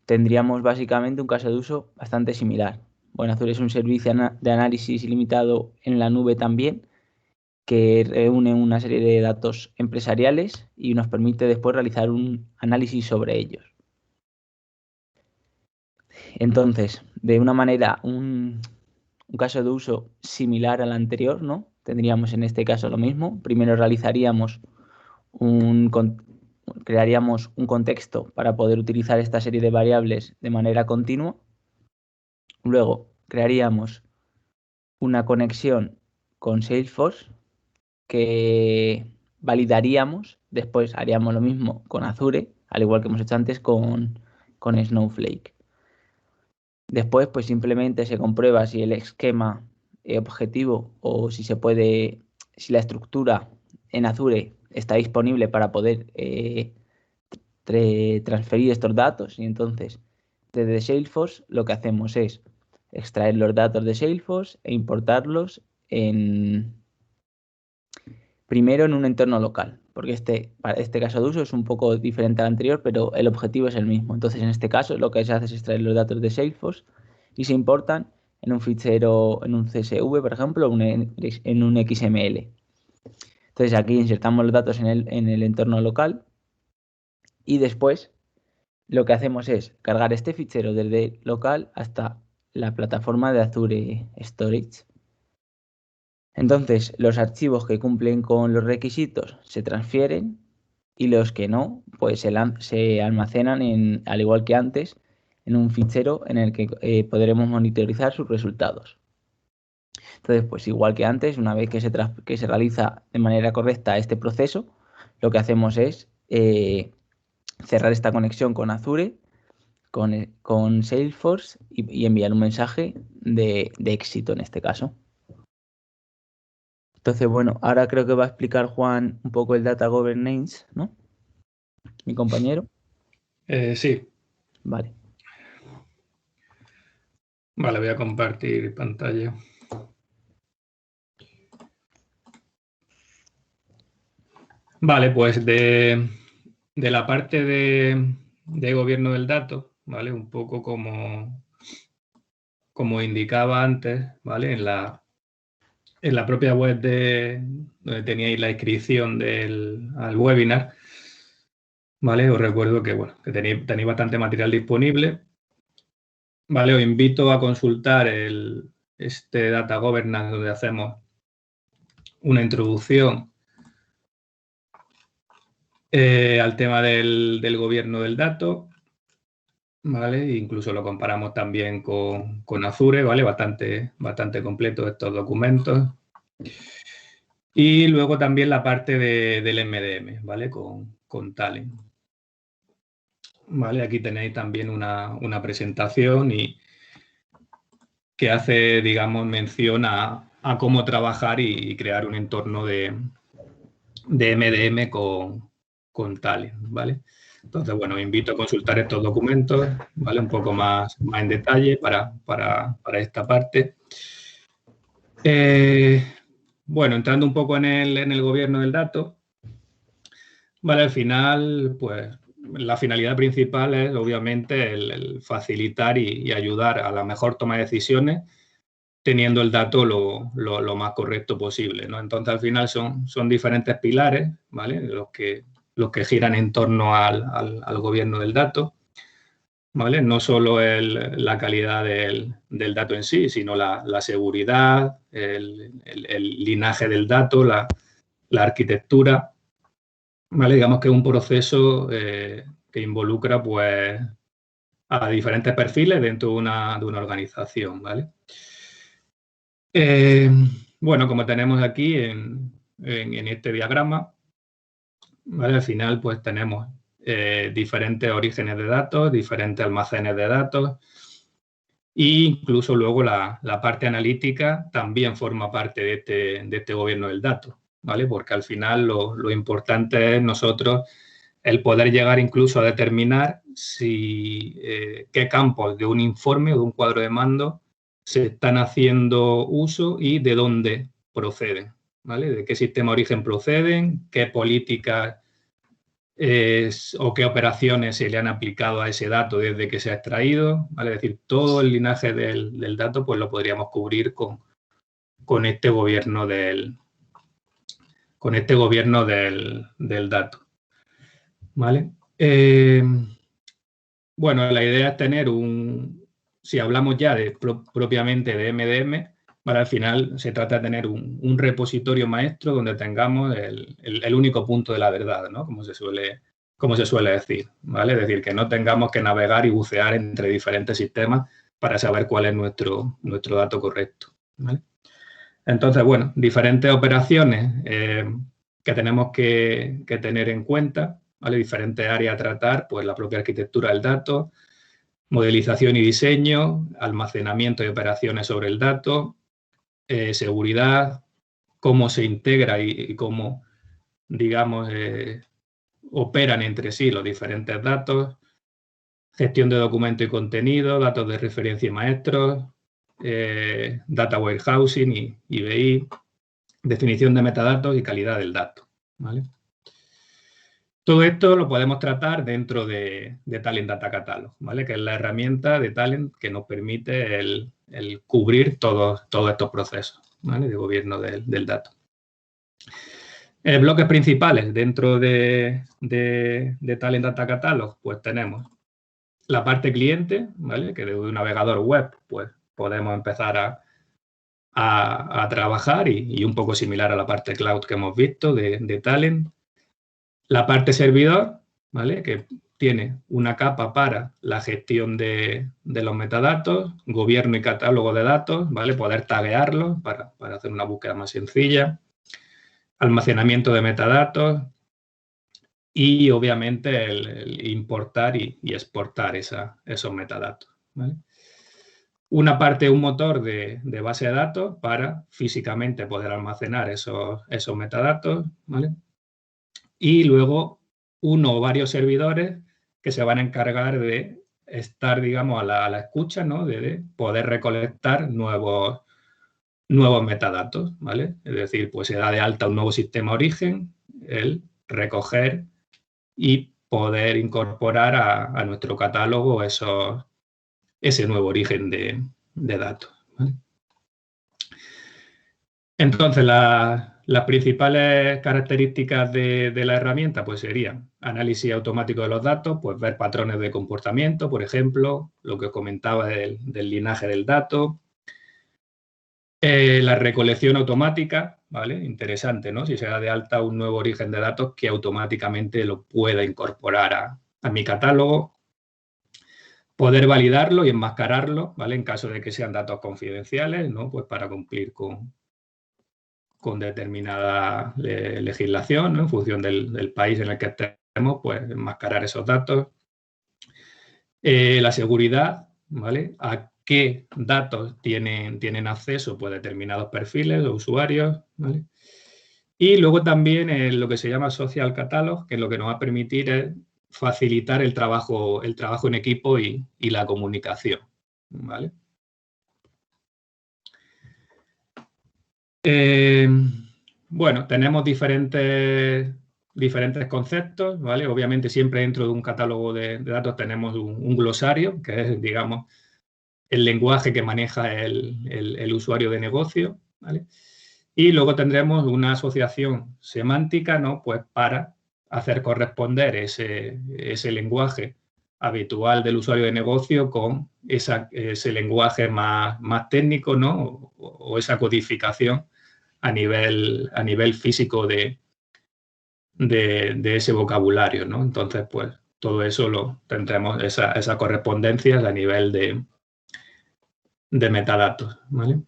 tendríamos básicamente un caso de uso bastante similar. Bueno, Azure es un servicio de análisis ilimitado en la nube también, que reúne una serie de datos empresariales y nos permite después realizar un análisis sobre ellos. Entonces, de una manera, un caso de uso similar al anterior, ¿no? Tendríamos en este caso lo mismo. Primero realizaríamos crearíamos un contexto para poder utilizar esta serie de variables de manera continua. Luego crearíamos una conexión con Salesforce que validaríamos. Después haríamos lo mismo con Azure, al igual que hemos hecho antes con Snowflake. Después, pues simplemente se comprueba si el esquema objetivo o si se puede, si la estructura en Azure está disponible para poder transferir estos datos. Y entonces, desde Salesforce, lo que hacemos es extraer los datos de Salesforce e importarlos primero en un entorno local, porque para este caso de uso es un poco diferente al anterior, pero el objetivo es el mismo. Entonces, en este caso, lo que se hace es extraer los datos de Salesforce y se importan en un fichero, en un CSV, por ejemplo, en un XML. Entonces, aquí insertamos los datos en el entorno local y después lo que hacemos es cargar este fichero desde local hasta la plataforma de Azure Storage. Entonces, los archivos que cumplen con los requisitos se transfieren y los que no, pues se almacenan, al igual que antes, en un fichero en el que podremos monitorizar sus resultados. Entonces, pues igual que antes, una vez que se realiza de manera correcta este proceso, lo que hacemos es cerrar esta conexión con Azure, con Salesforce y enviar un mensaje de éxito en este caso. Entonces, bueno, ahora creo que va a explicar Juan un poco el Data Governance, ¿no? Mi compañero. Sí. Vale. Vale, voy a compartir pantalla. Vale, pues de la parte de gobierno del dato, ¿vale? Un poco como indicaba antes, ¿vale? En la propia web donde teníais la inscripción al webinar, ¿vale? Os recuerdo que, bueno, que tenéis bastante material disponible, ¿vale? Os invito a consultar este Data Governance donde hacemos una introducción al tema del gobierno del dato, ¿vale? Incluso lo comparamos también con Azure, ¿vale? Bastante completo estos documentos. Y luego también la parte del MDM, ¿vale? Con Talent. ¿Vale? Aquí tenéis también una presentación que hace, digamos, mención a cómo trabajar y crear un entorno de MDM con Talent, ¿vale? Entonces, bueno, os invito a consultar estos documentos, ¿vale? Un poco más en detalle para esta parte. Bueno, entrando un poco en el gobierno del dato, ¿vale? Al final, pues, la finalidad principal es, obviamente, el facilitar y ayudar a la mejor toma de decisiones teniendo el dato lo más correcto posible, ¿no? Entonces, al final son diferentes pilares, ¿vale? Los que giran en torno al gobierno del dato, ¿vale? No solo la calidad del dato en sí, sino la seguridad, el linaje del dato, la arquitectura, ¿vale? Digamos que es un proceso que involucra, pues, a diferentes perfiles dentro de una organización, ¿vale? Bueno, como tenemos aquí en este diagrama, ¿vale? Al final, pues tenemos diferentes orígenes de datos, diferentes almacenes de datos e incluso luego la parte analítica también forma parte de este gobierno del dato, ¿vale? Porque al final lo importante es nosotros el poder llegar incluso a determinar qué campos de un informe o de un cuadro de mando se están haciendo uso y de dónde proceden, ¿vale? De qué sistema de origen proceden, qué políticas o qué operaciones se le han aplicado a ese dato desde que se ha extraído, ¿vale? Es decir, todo el linaje del dato pues lo podríamos cubrir con este gobierno del dato, ¿vale? Bueno, la idea es tener si hablamos ya propiamente de MDM, ¿vale? Al final se trata de tener un repositorio maestro donde tengamos el único punto de la verdad, ¿no? Como se suele como se suele decir, ¿vale? Es decir, que no tengamos que navegar y bucear entre diferentes sistemas para saber cuál es nuestro dato correcto, ¿vale? Entonces, bueno, diferentes operaciones que tenemos que tener en cuenta, ¿vale? Diferentes áreas a tratar, pues la propia arquitectura del dato, modelización y diseño, almacenamiento y operaciones sobre el dato, seguridad, cómo se integra y cómo, digamos, operan entre sí los diferentes datos, gestión de documento y contenido, datos de referencia y maestros, data warehousing y IBI, definición de metadatos y calidad del dato, ¿vale? Todo esto lo podemos tratar dentro de Talent Data Catalog, ¿vale? Que es la herramienta de Talent que nos permite el cubrir todos estos procesos, ¿vale? De gobierno del dato. Bloques principales dentro de Talent Data Catalog, pues tenemos la parte cliente, ¿vale? Que desde un navegador web, pues podemos empezar a trabajar y un poco similar a la parte cloud que hemos visto de Talent. La parte servidor, ¿vale? Que tiene una capa para la gestión de los metadatos, gobierno y catálogo de datos, ¿vale? Poder taguearlos para hacer una búsqueda más sencilla, almacenamiento de metadatos y, obviamente, el importar y exportar esos metadatos, ¿vale? Una parte, un motor de base de datos para físicamente poder almacenar esos metadatos, ¿vale? Y luego uno o varios servidores que se van a encargar de estar, digamos, a la escucha, ¿no? De poder recolectar nuevos metadatos, ¿vale? Es decir, pues se da de alta un nuevo sistema origen, el recoger y poder incorporar a nuestro catálogo ese nuevo origen de datos, ¿vale? Entonces, las principales características de la herramienta pues serían análisis automático de los datos, pues ver patrones de comportamiento, por ejemplo, lo que os comentaba del linaje del dato. La recolección automática, ¿vale? Interesante, ¿no? Si se da de alta un nuevo origen de datos que automáticamente lo pueda incorporar a mi catálogo. Poder validarlo y enmascararlo, ¿vale? En caso de que sean datos confidenciales, ¿no? Pues para cumplir con determinada legislación, ¿no? En función del país en el que estemos, pues enmascarar esos datos. La seguridad, ¿vale? A qué datos tienen acceso pues determinados perfiles o usuarios, ¿vale? Y luego también lo que se llama Social Catalog, que lo que nos va a permitir es facilitar el trabajo en equipo y la comunicación, ¿vale? Bueno, tenemos diferentes conceptos, ¿vale? Obviamente siempre dentro de un catálogo de datos tenemos un glosario, que es, digamos, el lenguaje que maneja el usuario de negocio, ¿vale? Y luego tendremos una asociación semántica, ¿no? Pues para hacer corresponder ese lenguaje habitual del usuario de negocio con ese lenguaje más técnico, ¿no? O esa codificación a nivel físico de ese vocabulario, ¿no? Entonces, pues todo eso lo tendremos, esas correspondencias a nivel de metadatos, ¿vale?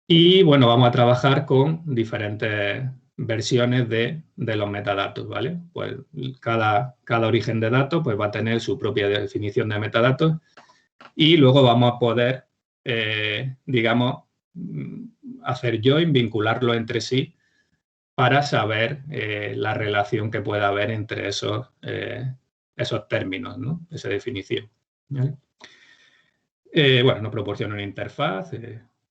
Y bueno, vamos a trabajar con diferentes versiones de los metadatos, ¿vale? Pues cada origen de datos pues va a tener su propia definición de metadatos y luego vamos a poder, digamos, hacer join, vincularlo entre sí para saber la relación que pueda haber entre esos términos, ¿no? Esa definición, ¿vale? Bueno, nos proporciona una interfaz,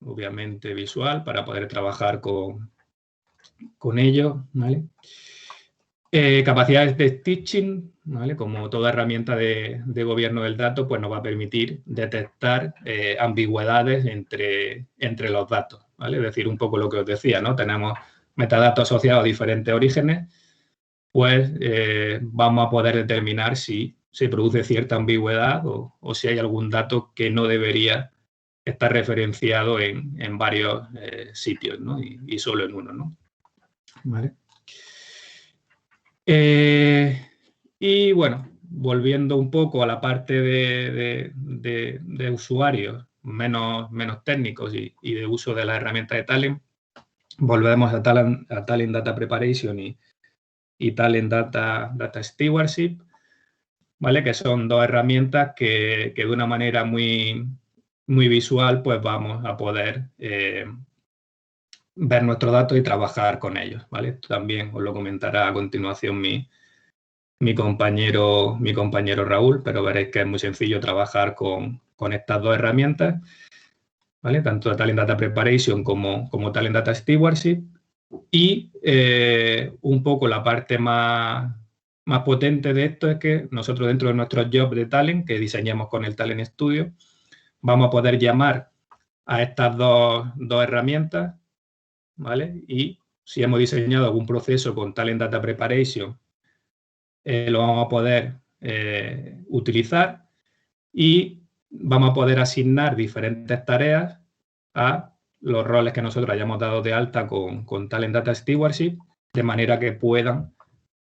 obviamente visual, para poder trabajar con ello, ¿vale? Capacidades de stitching, ¿vale? Como toda herramienta de gobierno del dato, pues nos va a permitir detectar ambigüedades entre los datos, ¿vale? Es decir, un poco lo que os decía, ¿no? Tenemos metadatos asociados a diferentes orígenes, pues vamos a poder determinar si se produce cierta ambigüedad o si hay algún dato que no debería estar referenciado en varios sitios, ¿no? Y solo en uno, ¿no? ¿Vale? Y bueno, volviendo un poco a la parte de usuarios menos técnicos y de uso de la herramienta de Talent, volvemos a Talent Data Preparation y Talent Data Stewardship, ¿vale? Que son dos herramientas que de una manera muy visual pues vamos a poder ver nuestros datos y trabajar con ellos, ¿vale? Esto también os lo comentará a continuación mi compañero Raúl, pero veréis que es muy sencillo trabajar con estas dos herramientas, ¿vale? Tanto Talent Data Preparation como Talent Data Stewardship. Y un poco la parte más potente de esto es que nosotros dentro de nuestros jobs de Talent, que diseñamos con el Talent Studio, vamos a poder llamar a estas dos herramientas, ¿vale? Y si hemos diseñado algún proceso con Talent Data Preparation, lo vamos a poder utilizar y vamos a poder asignar diferentes tareas a los roles que nosotros hayamos dado de alta con Talent Data Stewardship, de manera que puedan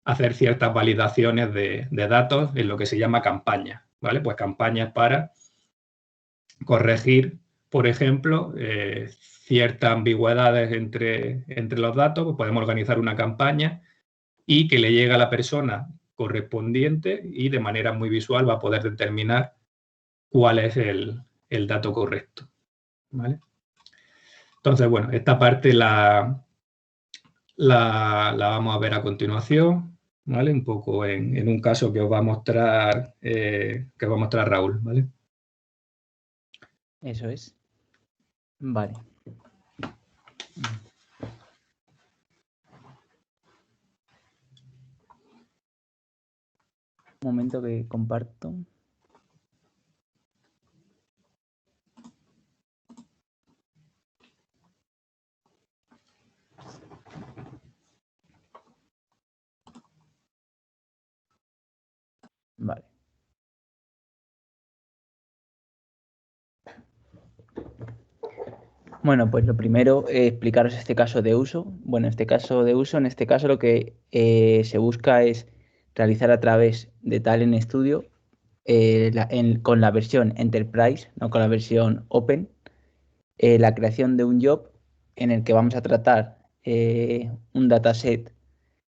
hacer ciertas validaciones de datos en lo que se llama campañas, ¿vale? Pues campañas para corregir, por ejemplo, ciertas ambigüedades entre los datos, pues podemos organizar una campaña y que le llegue a la persona correspondiente y de manera muy visual va a poder determinar cuál es el dato correcto, ¿vale? Entonces, bueno, esta parte la vamos a ver a continuación, ¿vale? Un poco en un caso que os va a mostrar, Raúl, ¿vale? Eso es. Vale. Un momento que comparto. Vale. Bueno, pues lo primero, explicaros este caso de uso. Bueno, en este caso lo que se busca es realizar a través de Talent Studio con la versión Enterprise, no con la versión Open, la creación de un job en el que vamos a tratar un dataset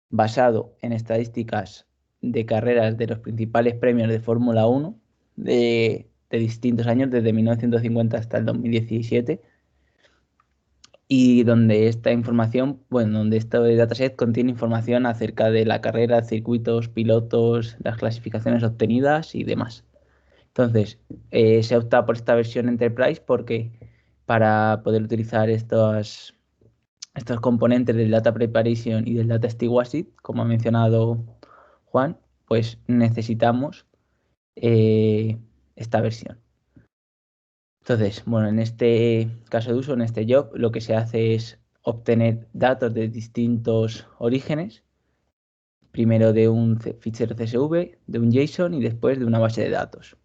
basado en estadísticas de carreras de los principales premios de Fórmula 1 de distintos años, desde 1950 hasta el 2017, y donde esta información, bueno, donde este dataset contiene información acerca de la carrera, circuitos, pilotos, las clasificaciones obtenidas y demás. Entonces, se opta por esta versión Enterprise porque para poder utilizar estos componentes del Data Preparation y del Data Stewardship, como ha mencionado Juan, pues necesitamos esta versión. Entonces, bueno, en este caso de uso, en este job, lo que se hace es obtener datos de distintos orígenes, primero de un fichero CSV, de un JSON y después de una base de datos.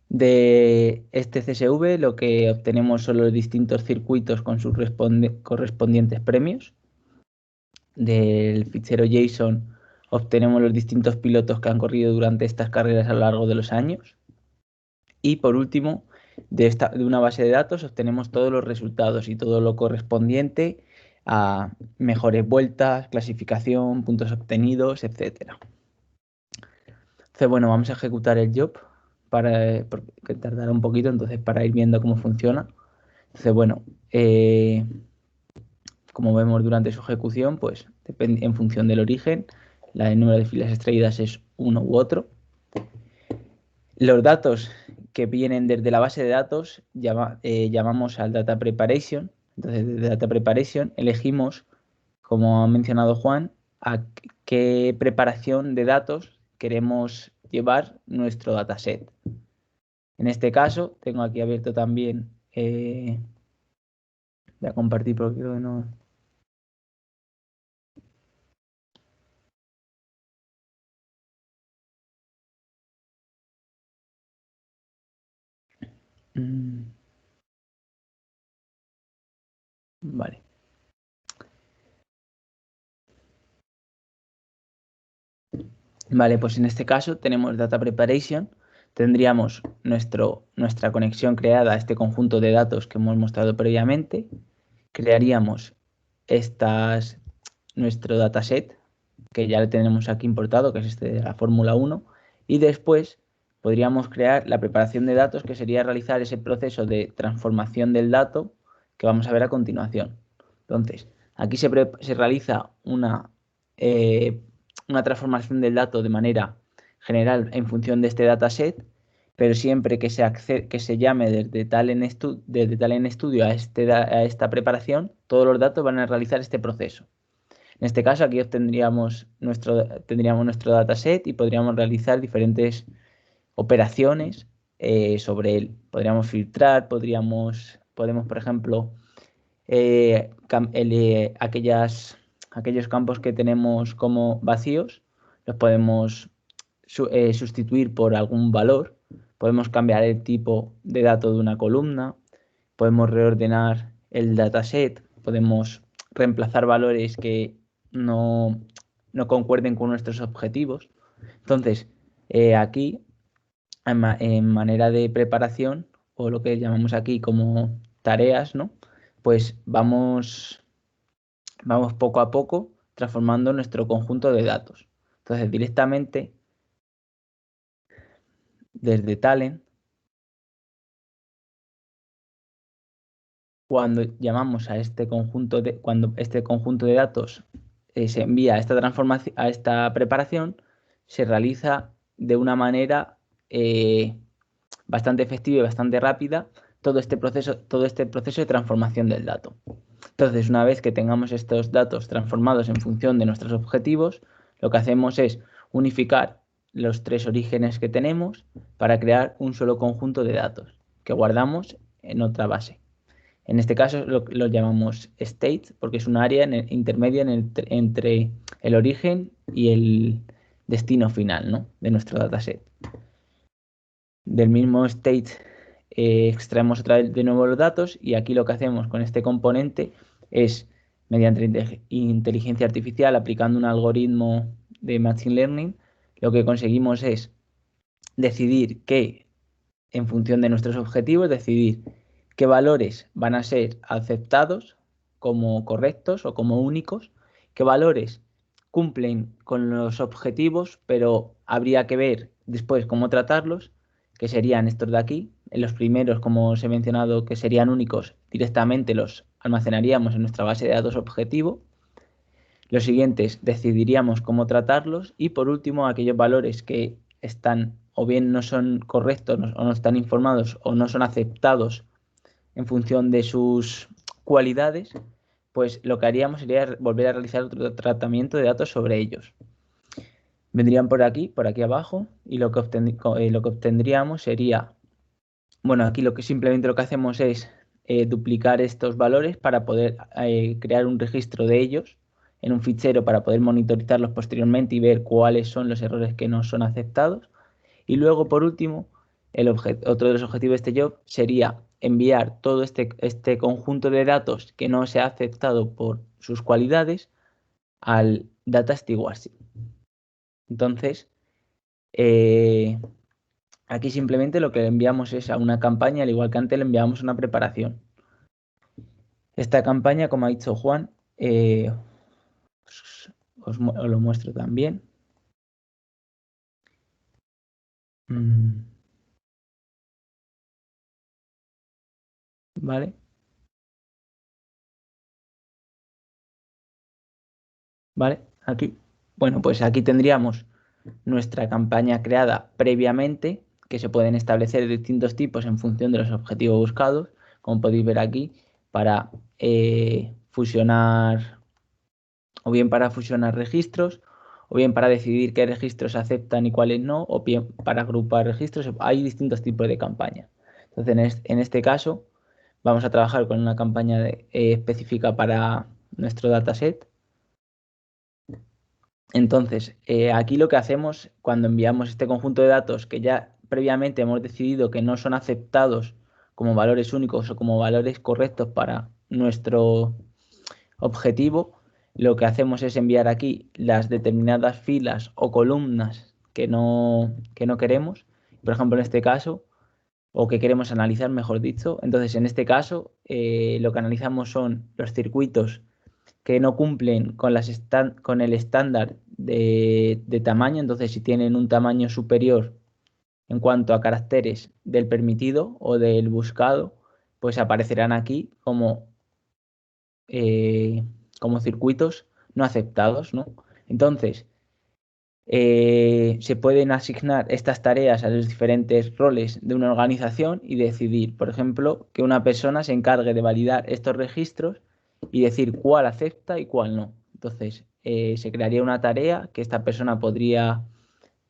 De este CSV lo que obtenemos son los distintos circuitos con sus correspondientes premios. Del fichero JSON obtenemos los distintos pilotos que han corrido durante estas carreras a lo largo de los años. Y por último, de una base de datos obtenemos todos los resultados y todo lo correspondiente a mejores vueltas, clasificación, puntos obtenidos, etc. Entonces, bueno, vamos a ejecutar el job porque tardará un poquito, entonces para ir viendo cómo funciona. Entonces, bueno, como vemos durante su ejecución, pues depende en función del origen, el número de filas extraídas es uno u otro. Los datos que vienen desde la base de datos llamamos al Data Preparation. Entonces, desde Data Preparation elegimos, como ha mencionado Juan, a qué preparación de datos queremos llevar nuestro dataset. En este caso, tengo aquí abierto también, voy a compartir porque creo que no... Vale. Vale, pues en este caso tenemos Data Preparation, tendríamos nuestra conexión creada a este conjunto de datos que hemos mostrado previamente, crearíamos nuestro dataset, que ya lo tenemos aquí importado, que es este de la Fórmula 1, y después podríamos crear la preparación de datos, que sería realizar ese proceso de transformación del dato que vamos a ver a continuación. Entonces, aquí se realiza una transformación del dato de manera general en función de este dataset, pero siempre que se llame desde Talent Studio a esta preparación, todos los datos van a realizar este proceso. En este caso, aquí tendríamos nuestro dataset y podríamos realizar diferentes operaciones sobre él. Podríamos filtrar, podemos, por ejemplo, aquellos campos que tenemos como vacíos, los podemos sustituir por algún valor. Podemos cambiar el tipo de dato de una columna, podemos reordenar el dataset, podemos reemplazar valores que no concuerden con nuestros objetivos. Entonces, aquí, en manera de preparación, o lo que llamamos aquí como tareas, ¿no? Pues vamos poco a poco transformando nuestro conjunto de datos. Entonces, directamente desde Talent, cuando llamamos a cuando este conjunto de datos se envía a esta transformación, a esta preparación, se realiza de una manera bastante efectiva y bastante rápida todo este proceso de transformación del dato. Entonces, una vez que tengamos estos datos transformados en función de nuestros objetivos, lo que hacemos es unificar los 3 orígenes que tenemos para crear un solo conjunto de datos que guardamos en otra base. En este caso lo llamamos state porque es un área intermedia entre el origen y el destino final, ¿no?, de nuestro dataset. Del mismo state extraemos otra vez de nuevo los datos y aquí lo que hacemos con este componente es, mediante inteligencia artificial, aplicando un algoritmo de Machine Learning, lo que conseguimos es decidir en función de nuestros objetivos, decidir qué valores van a ser aceptados como correctos o como únicos, qué valores cumplen con los objetivos, pero habría que ver después cómo tratarlos, que serían estos de aquí. En los primeros, como os he mencionado, que serían únicos, directamente los almacenaríamos en nuestra base de datos objetivo. Los siguientes decidiríamos cómo tratarlos y por último aquellos valores que están o bien no son correctos o no están informados o no son aceptados en función de sus cualidades, pues lo que haríamos sería volver a realizar otro tratamiento de datos sobre ellos. Vendrían por aquí abajo y lo que obtendríamos sería, bueno, aquí simplemente lo que hacemos es duplicar estos valores para poder crear un registro de ellos en un fichero para poder monitorizarlos posteriormente y ver cuáles son los errores que no son aceptados. Y luego, por último, otro de los objetivos de este job sería enviar todo este conjunto de datos que no se ha aceptado por sus cualidades al Data Stewardship. Entonces, aquí simplemente lo que le enviamos es a una campaña, al igual que antes le enviamos una preparación. Esta campaña, como ha dicho Juan, os lo muestro también. ¿Vale? ¿Vale? Aquí. Bueno, pues aquí tendríamos nuestra campaña creada previamente, que se pueden establecer distintos tipos en función de los objetivos buscados, como podéis ver aquí, para fusionar, o bien para fusionar registros, o bien para decidir qué registros se aceptan y cuáles no, o bien para agrupar registros. Hay distintos tipos de campaña. Entonces, en este caso, vamos a trabajar con una campaña específica para nuestro dataset. Entonces, aquí lo que hacemos cuando enviamos este conjunto de datos que ya previamente hemos decidido que no son aceptados como valores únicos o como valores correctos para nuestro objetivo, lo que hacemos es enviar aquí las determinadas filas o columnas que no queremos. Por ejemplo, en este caso, o que queremos analizar, mejor dicho. Entonces, en este caso, lo que analizamos son los circuitos que no cumplen con el estándar de tamaño. Entonces, si tienen un tamaño superior en cuanto a caracteres del permitido o del buscado, pues aparecerán aquí eh, como circuitos no aceptados, ¿no? Entonces, se pueden asignar estas tareas a los diferentes roles de una organización y decidir, por ejemplo, que una persona se encargue de validar estos registros y decir cuál acepta y cuál no. Entonces, se crearía una tarea que esta persona podría,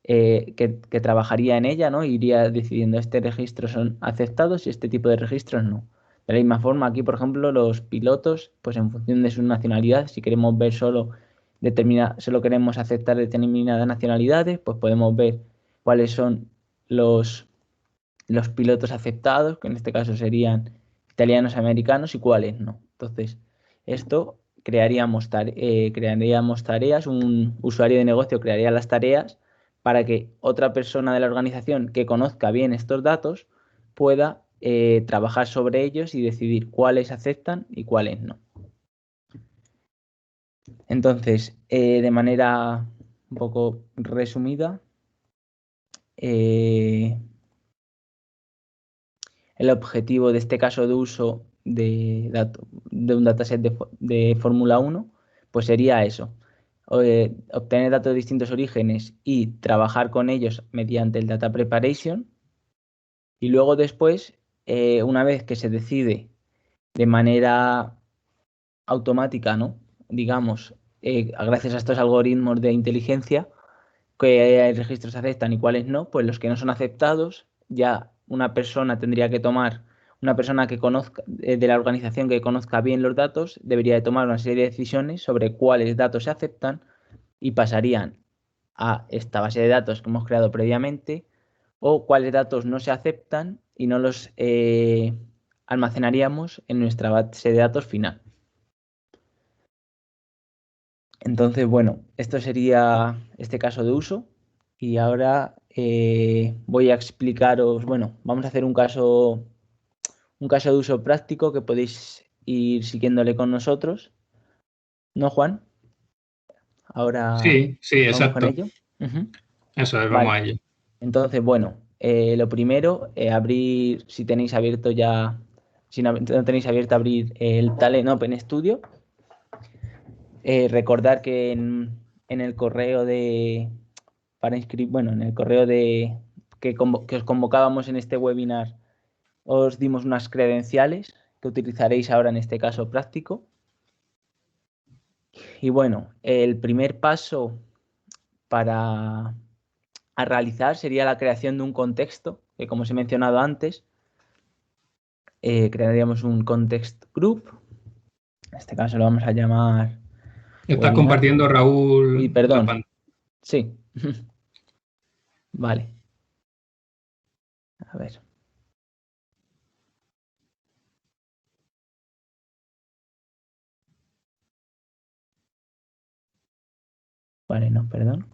que trabajaría en ella, ¿no? Iría decidiendo este registro son aceptados y este tipo de registros no. De la misma forma, aquí, por ejemplo, los pilotos, pues en función de su nacionalidad, si queremos ver solo queremos aceptar determinadas nacionalidades, pues podemos ver cuáles son los, los pilotos aceptados, que en este caso serían italianos, americanos, y cuáles no. Entonces, esto crearíamos tareas, un usuario de negocio crearía las tareas para que otra persona de la organización que conozca bien estos datos pueda trabajar sobre ellos y decidir cuáles aceptan y cuáles no. Entonces, de manera un poco resumida, el objetivo de este caso de uso de un dataset de Fórmula 1, pues sería eso, obtener datos de distintos orígenes y trabajar con ellos mediante el Data Preparation. Y luego después, una vez que se decide de manera automática, ¿no? Digamos, gracias a estos algoritmos de inteligencia, qué registros se aceptan y cuáles no, pues los que no son aceptados, ya una persona que conozca, de la organización que conozca bien los datos, debería de tomar una serie de decisiones sobre cuáles datos se aceptan y pasarían a esta base de datos que hemos creado previamente, o cuáles datos no se aceptan y no los almacenaríamos en nuestra base de datos final. Entonces, bueno, esto sería este caso de uso y ahora voy a explicaros, bueno, vamos a hacer un caso de uso práctico que podéis ir siguiéndole con nosotros, ¿no, Juan? Ahora Sí, sí, vamos con exacto. ello. Ujú. Eso es, vamos Vale, a ello. entonces, bueno, lo primero, abrir, si tenéis abierto ya, si no tenéis abierto, abrir el Talent Open Studio. Recordar que en el correo para inscribir, bueno, en el correo que os convocábamos en este webinar, os dimos unas credenciales que utilizaréis ahora en este caso práctico. Y bueno, el primer paso a realizar sería la creación de un contexto, que como os he mencionado antes, crearíamos un context group. En este caso lo vamos a llamar Estás webinar. compartiendo, Uy, Raúl, la perdón. pantalla. Sí. Vale. A ver. Vale, no, perdón.